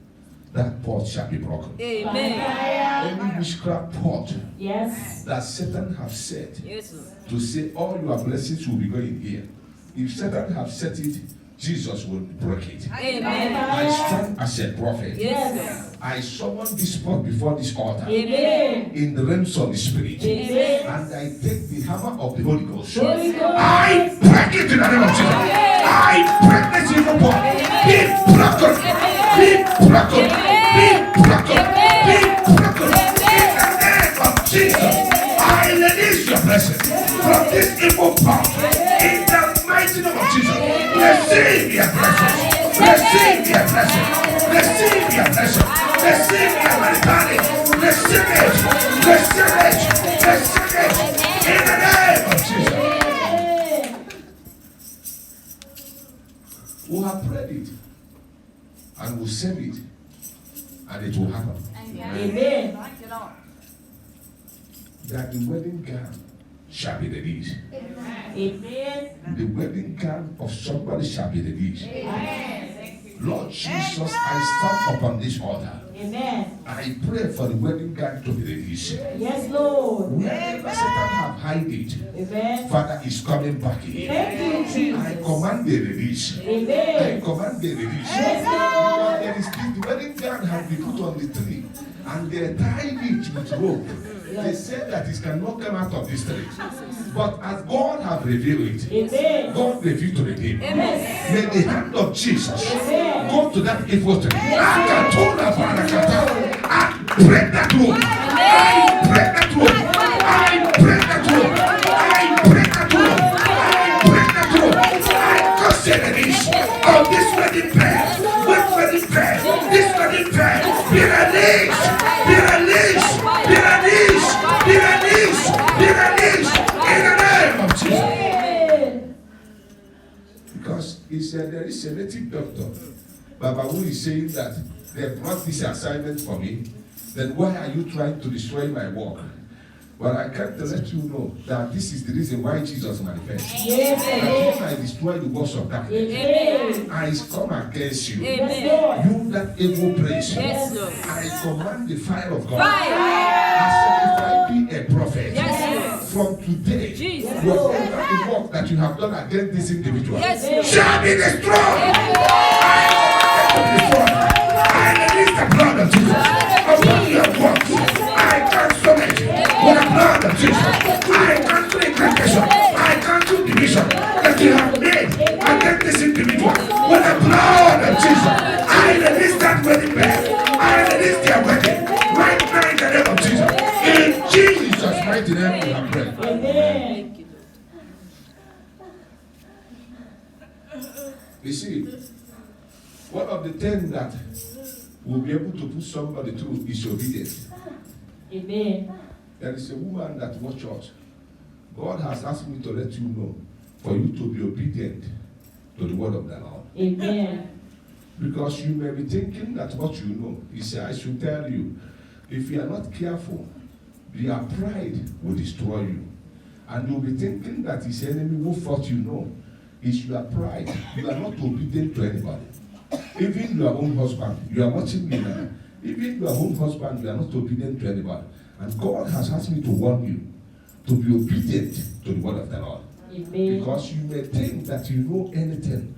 that pot shall be broken. Amen. Any witchcraft pot Yes. that Satan have set Yes. to say all your blessings will be going here. If Satan have set it, Jesus will break it. Amen. I stand as a prophet. Yes. I summon this pot before this altar Amen. in the realms of the spirit. Amen. And I take the hammer of the Holy Ghost. Holy Ghost. I break it in the name of Jesus. I break this evil pot. Be broken. Be broken. Be broken. Be broken. In the name of Jesus. I release your blessing from this evil pot. In the mighty name of Jesus. Receive your blessing. Receive your blessing. Receive your blessing. Receive your mentality. Receive it. Receive it. Receive it. In the name of Jesus. We have prayed it. And we'll send it. And it will happen. Amen. That the wedding gown shall be released. Amen. The wedding gown of somebody shall be released. Lord Jesus, I stand upon this altar. Amen. I pray for the wedding gown to be released. Yes, Lord. Wherever Satan have hide it, Amen. Father is coming back here. Thank you, Jesus. I command the release. I Amen. command the release. Yes, Because Lord. there is the wedding gown has been put on the tree, and they tied it with rope. They said that it cannot come out of this tree. But as God have revealed it, Amen. God revealed to redeem. Yes. May the hand of Jesus Amen. go to that evil tree. Akatona barakata. I break that rope. I break that rope. I break that rope. I break that rope. I break that rope. I curse the release of this wedding pair. With wedding pair. This wedding pair. Be released. Be released. Be released. Be released. Be released. In the name of Jesus. Amen. Because he said there is a native doctor, Baba, who is saying that they brought this assignment for me. Then why are you trying to destroy my work? Well, I can't let you know that this is the reason why Jesus manifests. Yes, That when Lord. I destroy the works of darkness, Amen. I come against you. Yes, Lord. You that evil place. Yes, Lord. I command the fire of God. Fire. As if I be a prophet. Yes, From today, Jesus. whatever the work that you have done against this individual Yes, Lord. shall be destroyed. I release the blood of Jesus upon your works. I cancel it with the blood of Jesus. I cancel incantation. I cancel division that you have made against this individual with the blood of Jesus. I release that wedding bed. I release their wedding right now in the name of Jesus. In Jesus' mighty name we have prayed. Amen. You see, one of the things that will be able to put somebody through is obedience. Amen. There is a woman that watch us. God has asked me to let you know for you to be obedient to the word of the Lord. Amen. Because you may be thinking that what you know. He said, I should tell you, if you are not careful, your pride will destroy you. And you'll be thinking that his enemy who fought you know. It's your pride. You are not obedient to anybody. Even your own husband, you are watching me now. Even your own husband, you are not obedient to anybody. And God has asked me to warn you to be obedient to the word of the Lord. Amen. Because you may think that you know anything.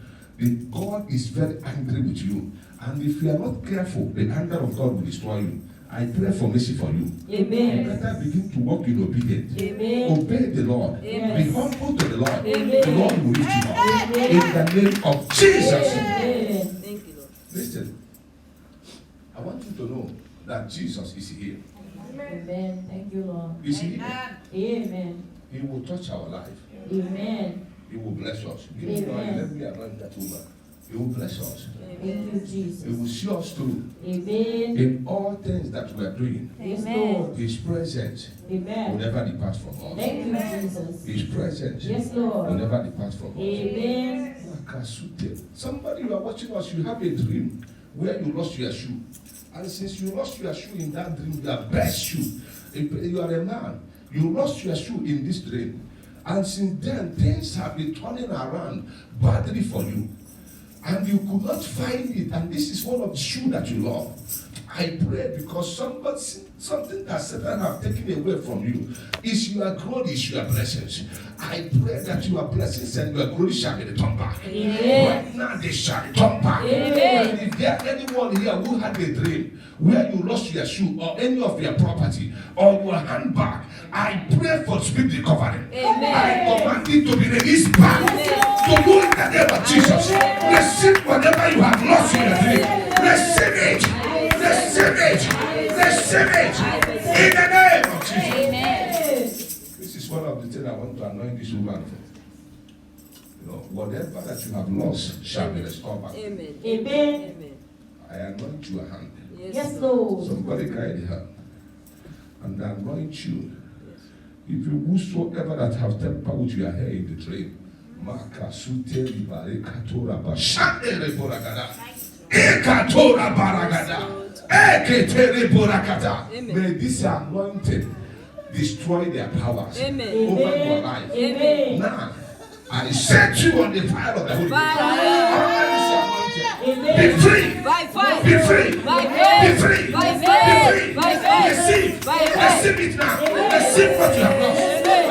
God is very angry with you. And if you are not careful, the anger of God will destroy you. I pray for mercy for you. You Amen. better begin to walk in obedience. Amen. Obey the Lord. Yes. Be humble to the Lord. Amen. The Lord will lift you up. Amen. In the name of Jesus. Amen. Thank you, Lord. Listen, I want you to know that Jesus is here. Amen. Thank you, Lord. Is he here? Amen. He will touch our life. Amen. He will bless us. Give me oil. Amen. Let me anoint that woman. He will bless us. Thank you, Jesus. He will see us through. Amen. In all things that we are doing, Yes, Lord. His presence will Amen. never depart from us. Thank you, Jesus. His presence Yes, will Lord. never depart from us. Amen. Somebody you are watching us, you have a dream where you lost your shoe. And since you lost your shoe in that dream, your best shoe, you are a man, you lost your shoe in this dream. And since then, things have been turning around badly for you. And you could not find it, and this is one of the shoes that you love. I pray because something that Satan have taken away from you is your glory, is your blessings. I pray that your blessings and your glory shall be returned back. Amen. Right now they shall return back. Amen. And if there anyone here who had a dream where you lost your shoe or any of your property or your handbag, I pray for speed recovery. Amen. I command it to be released back to you in the name of Jesus. Receive whatever you have lost in your dream. Receive it. Receive it. Receive it. In the name of Jesus. Amen. This is one of the things I want to anoint this woman for. You know, whatever that you have lost shall be restored back. Amen. Amen. I anoint your hand. Yes, Lord. Somebody guide the hand. And I anoint you. If you whosoever that have tempered with your hair in the dream, Makasute libare katora bashande reboragada. Ekatora baragada. Eketere borakata. May this anointing destroy their powers Amen. over your life. Amen. Now, I set you on the fire of the Holy Ghost. Fire. Amen. Be free. By fire. Be free. By Be faith. free. By Be faith. free. By faith. Receive. By faith. Receive it now. Receive what you have lost.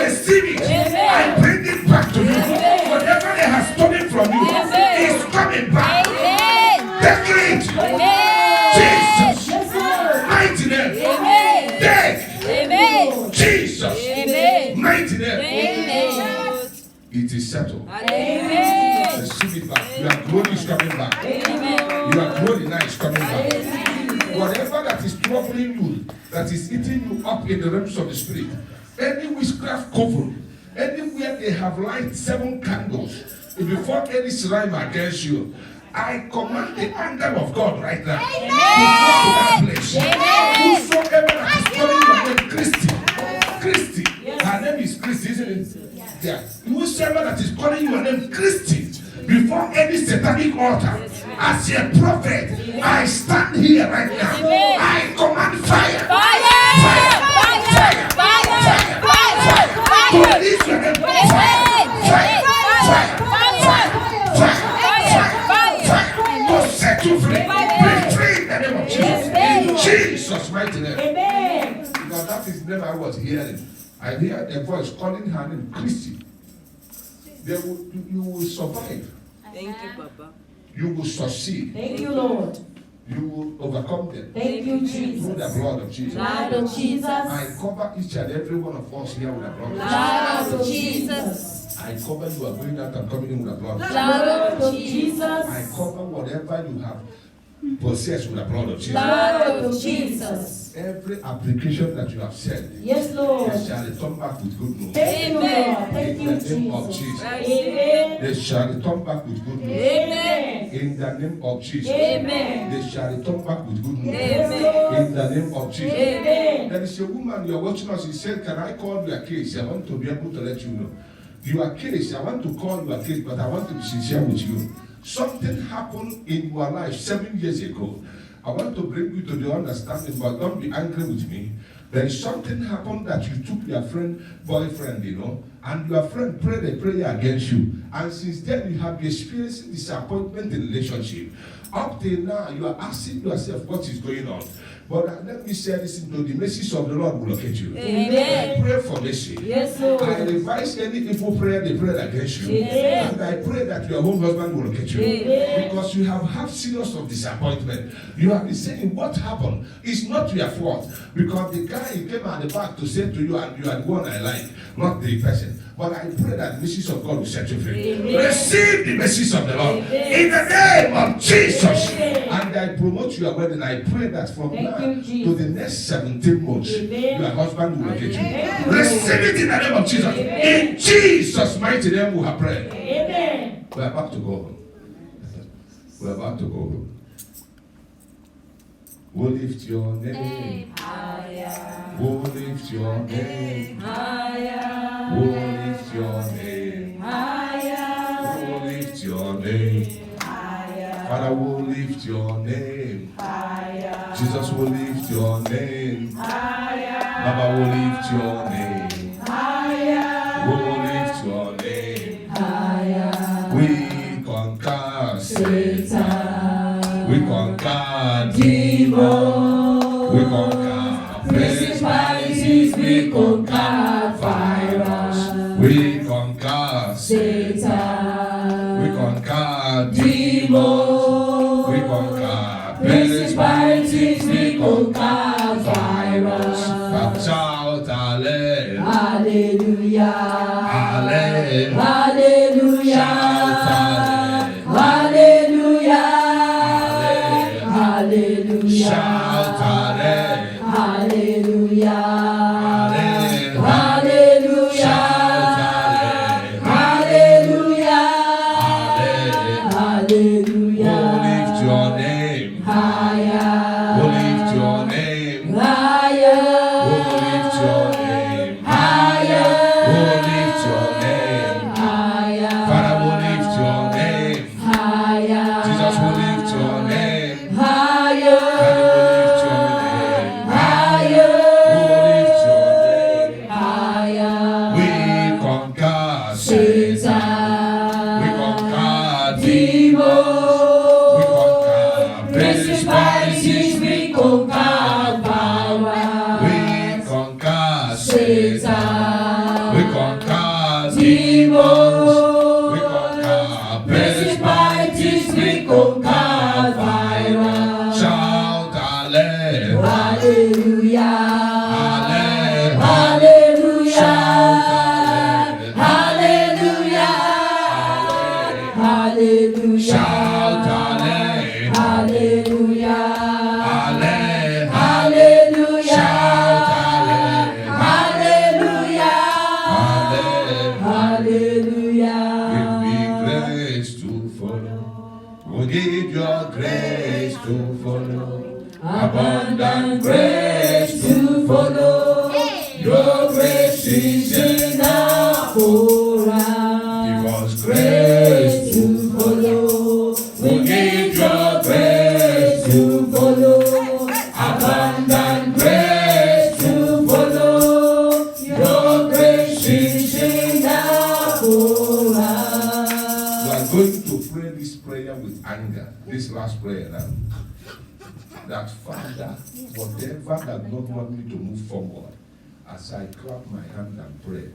Receive it. Amen. I bring it back to you. Whatever they have stolen from you is coming back. Take it. Jesus. Yes, Lord. Mighty name. Amen. Take. Amen. Jesus. Amen. Mighty name. Amen. It is settled. Amen. Receive it back. Your glory is coming back. Amen. Your glory now is coming back. Whatever that is troubling you, that is eating you up in the realms of the spirit, any witchcraft coven, anywhere they have light 7 candles before any rhyme against you, I command the anger of God right now. To that place. Whosoever that is calling your name Christy, her name is Christy, isn't it? Yeah. Whosoever that is calling your name Christy before any satanic altar, as a prophet, I stand here right now. I command fire. To release your name. To set you free. Be free in the name of Jesus. In Jesus' mighty name. Amen. Because that is the name I was hearing. I heard a voice calling her name Christy. You will survive. Thank you, Papa. You will succeed. Thank you, Lord. You will overcome them. Thank you, Through the Jesus. blood of Jesus. Blood of Jesus. I cover each and every one of us here with the blood of Jesus. Blood of Jesus. I cover you are going out and coming in with the blood of Jesus. Blood of Jesus. I cover whatever you have possessed with the blood of Jesus. Blood of Jesus. Every application that you have said, Yes, Lord. they shall return back with good news. Thank you, Lord. Thank In you, the name of Jesus. Jesus. Amen. They shall return back with good news. Amen. In the name of Jesus. Amen. They shall return back with good news. Yes, Lord. In the name of Jesus. Amen. There is a woman you are watching us. She said, "Can I call your case? I want to be able to let you know. Your case, I want to call your case, but I want to be sincere with you. Something happened in your life 7 years ago. I want to bring you to the understanding, but don't be angry with me. There is something happened that you took your boyfriend, and your friend prayed a prayer against you. And since then, you have been experiencing disappointment in relationship. Up till now, you are asking yourself what is going on. But let me say this into the mercies of the Lord will locate you. Amen. I pray for mercy. Yes, Lord. I revise any evil prayer they prayed against you. Amen. And I pray that your home husband will locate you. Amen. Because you have had serious of disappointment. You have been saying what happened. It's not your fault. Because the guy came at the back to say to you, and you are the one I like, not the person. But I pray that the mercies of God will set you free. Amen. Receive the mercies of the Lord. Amen. In the name of Jesus. Amen. And I promote your wedding. I pray that from Thank now you, to Jesus. the next 17 months, Amen. your husband will locate you. Thank you. Receive it in the name of Jesus. Amen. In Jesus' mighty name we have prayed. Amen. We are about to go home. We're about to go home. We'll lift your name. We'll lift your name. We'll lift your name. We'll lift your name. Father, we'll lift your name. Jesus will lift your name. Baba will lift your name. We'll lift your name. We conquer Satan. We conquer demons. We conquer principalities. We conquer virus. We conquer Satan. We conquer demons. We conquer principalities. We conquer virus. Shout hallelujah. Hallelujah. Hallelujah. Hallelujah. Shout Hallelujah. hallelujah. Hallelujah. Shout hallelujah. Hallelujah. Hallelujah. Shout Hallelujah. hallelujah. Hallelujah. We'll lift your name. Higher. We'll lift your name. Higher. We'll lift your name. Higher. We'll lift your name. Higher. Father, we'll lift your name. Higher. Jesus will lift your name. Higher. Daddy will lift your name. Higher. We'll lift your name. Higher. We conquer Satan. Satan. We conquer Demons. We conquer Principalities. We conquer power. We conquer Satan. We conquer Demons. We conquer Principalities. We conquer virus. Shout hallelujah. Hallelujah. Hallelujah. Hallelujah. Hallelujah. Hallelujah. Shout hallelujah. Hallelujah. Hallelujah. Shout Hallelujah. hallelujah. Hallelujah. Give me grace to follow. We'll give your grace to follow. Abundant grace to follow. Your grace is enough for us. Give us Grace to follow. We need your grace to follow. Abundant grace to follow. Your grace is enough for us. We are going to pray this prayer with anger. This last prayer now. That Father, whatever that not want me to move forward, as I clap my hand and pray,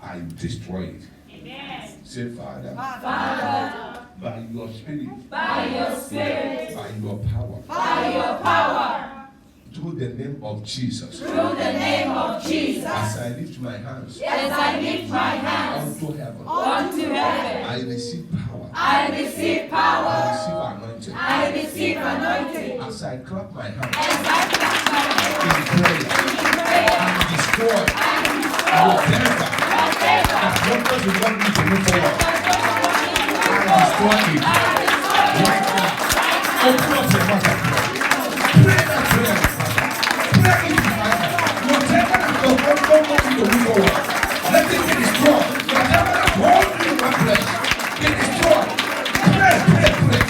I destroy it. Amen. Say, Father, Father, by your spirit, by your spirit, by your power, by your power, through the name of Jesus, through the name of Jesus, as I lift my hands as I lift my hands unto heaven, unto heaven, I receive power, I receive I power, receive anointing. I receive anointing. As I clap my hands As I clap my hands in prayer and destroy whatever that wonders will want me to move forward, I destroy it right now. Open up your mouth and pray. Pray that prayer. Pray it right now. Whatever that don't want me to move forward, let it be destroyed. Whatever that holds me in one place, be destroyed. Pray, pray, pray.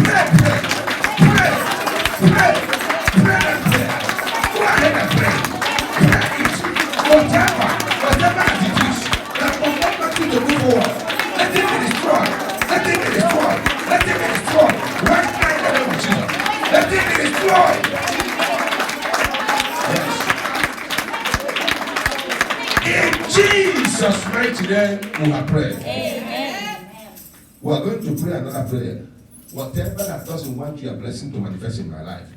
Pray, pray. Pray. Pray. Pray that prayer. Go ahead and pray. Pray it. Whatever that it is that will not want you to move forward, let it be destroyed. Let it be destroyed. Let it be destroyed. Right now in the name of Jesus. Let it be destroyed. Yes. In Jesus' mighty name, we have prayed. Amen. We are going to pray another prayer. Whatever that doesn't want your blessing to manifest in my life,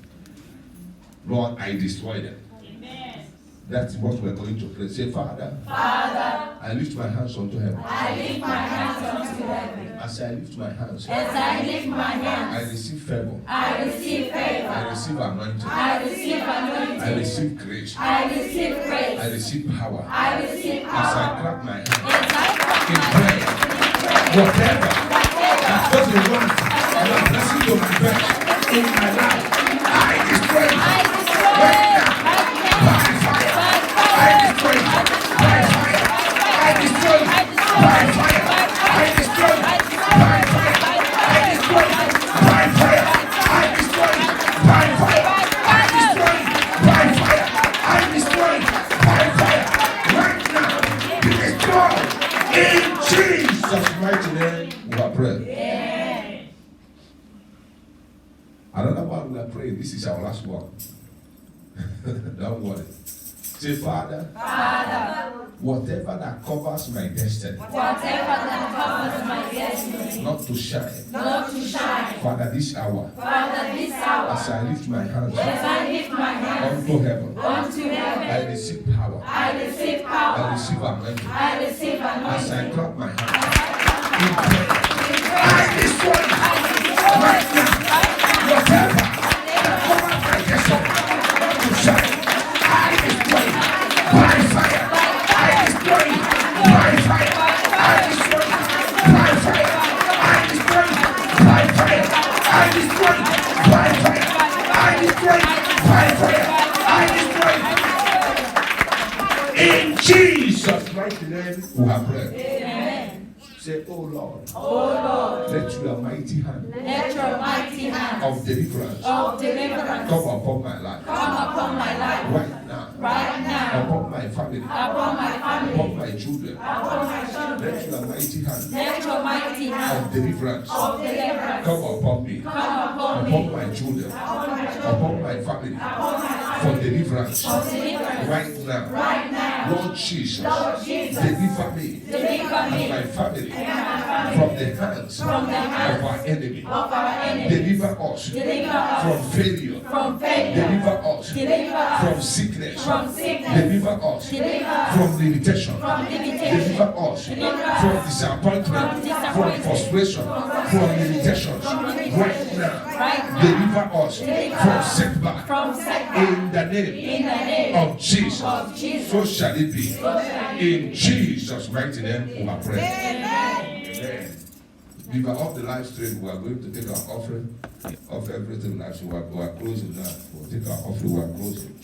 Lord, I destroy them. Amen. That's what we're going to pray. Say, Father, Father, I lift my hands unto heaven. I lift my hands unto heaven. As I lift my hands, As I lift my I hands, receive favor. I receive I favor. receive anointing. I receive I anointing. receive grace. I receive I grace. receive power. I receive As I power. clap my hands As I clap in my prayer, hands, whatever that doesn't want your blessing to manifest in my life. I destroy it. I destroy Right it. now. By fire. I destroy it. By fire. I destroy it. By fire. I destroy it. By fire. I destroy it. By fire. I destroy it. By fire. I destroy it. By fire. I destroy it. By fire. Right now. Be destroyed. In Jesus' mighty name, we are praying. Another one we are praying. This is our last one. Don't worry. Say, Father, whatever that covers my destiny, Whatever that covers my destiny, not to shine, not to shine. Father, this hour, Father, this hour, as I lift my hands as I lift my hands unto heaven, unto heaven, I receive power, I receive I power, receive anointing. I receive As I anointing. clap my hands in prayer, I destroy it right now. Whatever that covers my destiny, not to shine, I destroy it by fire. I destroy it by fire. I destroy it by fire. I destroy it by fire. I destroy it by fire. I destroy it by fire. I destroy it. In Jesus' mighty name, we have prayed. Say, oh Lord, let your mighty hand Let your mighty hand of deliverance of deliverance come upon my life come upon my life right now, right now, upon my family, upon my family, upon my children. upon my children. Let your mighty hand Let your mighty hand of deliverance of deliverance come upon me, come upon me, upon my children, upon my family, for deliverance deliverance right now. right now. Lord Jesus, Lord Jesus, deliver me deliver and me my family from the hands of our enemy. of our enemy. Deliver us Deliver us from failure. from failure. Deliver us Deliver us from sickness. from sickness. Deliver us Deliver us from limitation. from limitation. Deliver us from disappointment, from frustration, from limitations. Right now, deliver us from setback. From setback. In the name In the name of Jesus. of Jesus. So shall it be. In Jesus' mighty name, we are praying. Amen. We are off the live stream. We are going to take our offering of everything. Like so we are closing now. We'll take our offering. We are closing.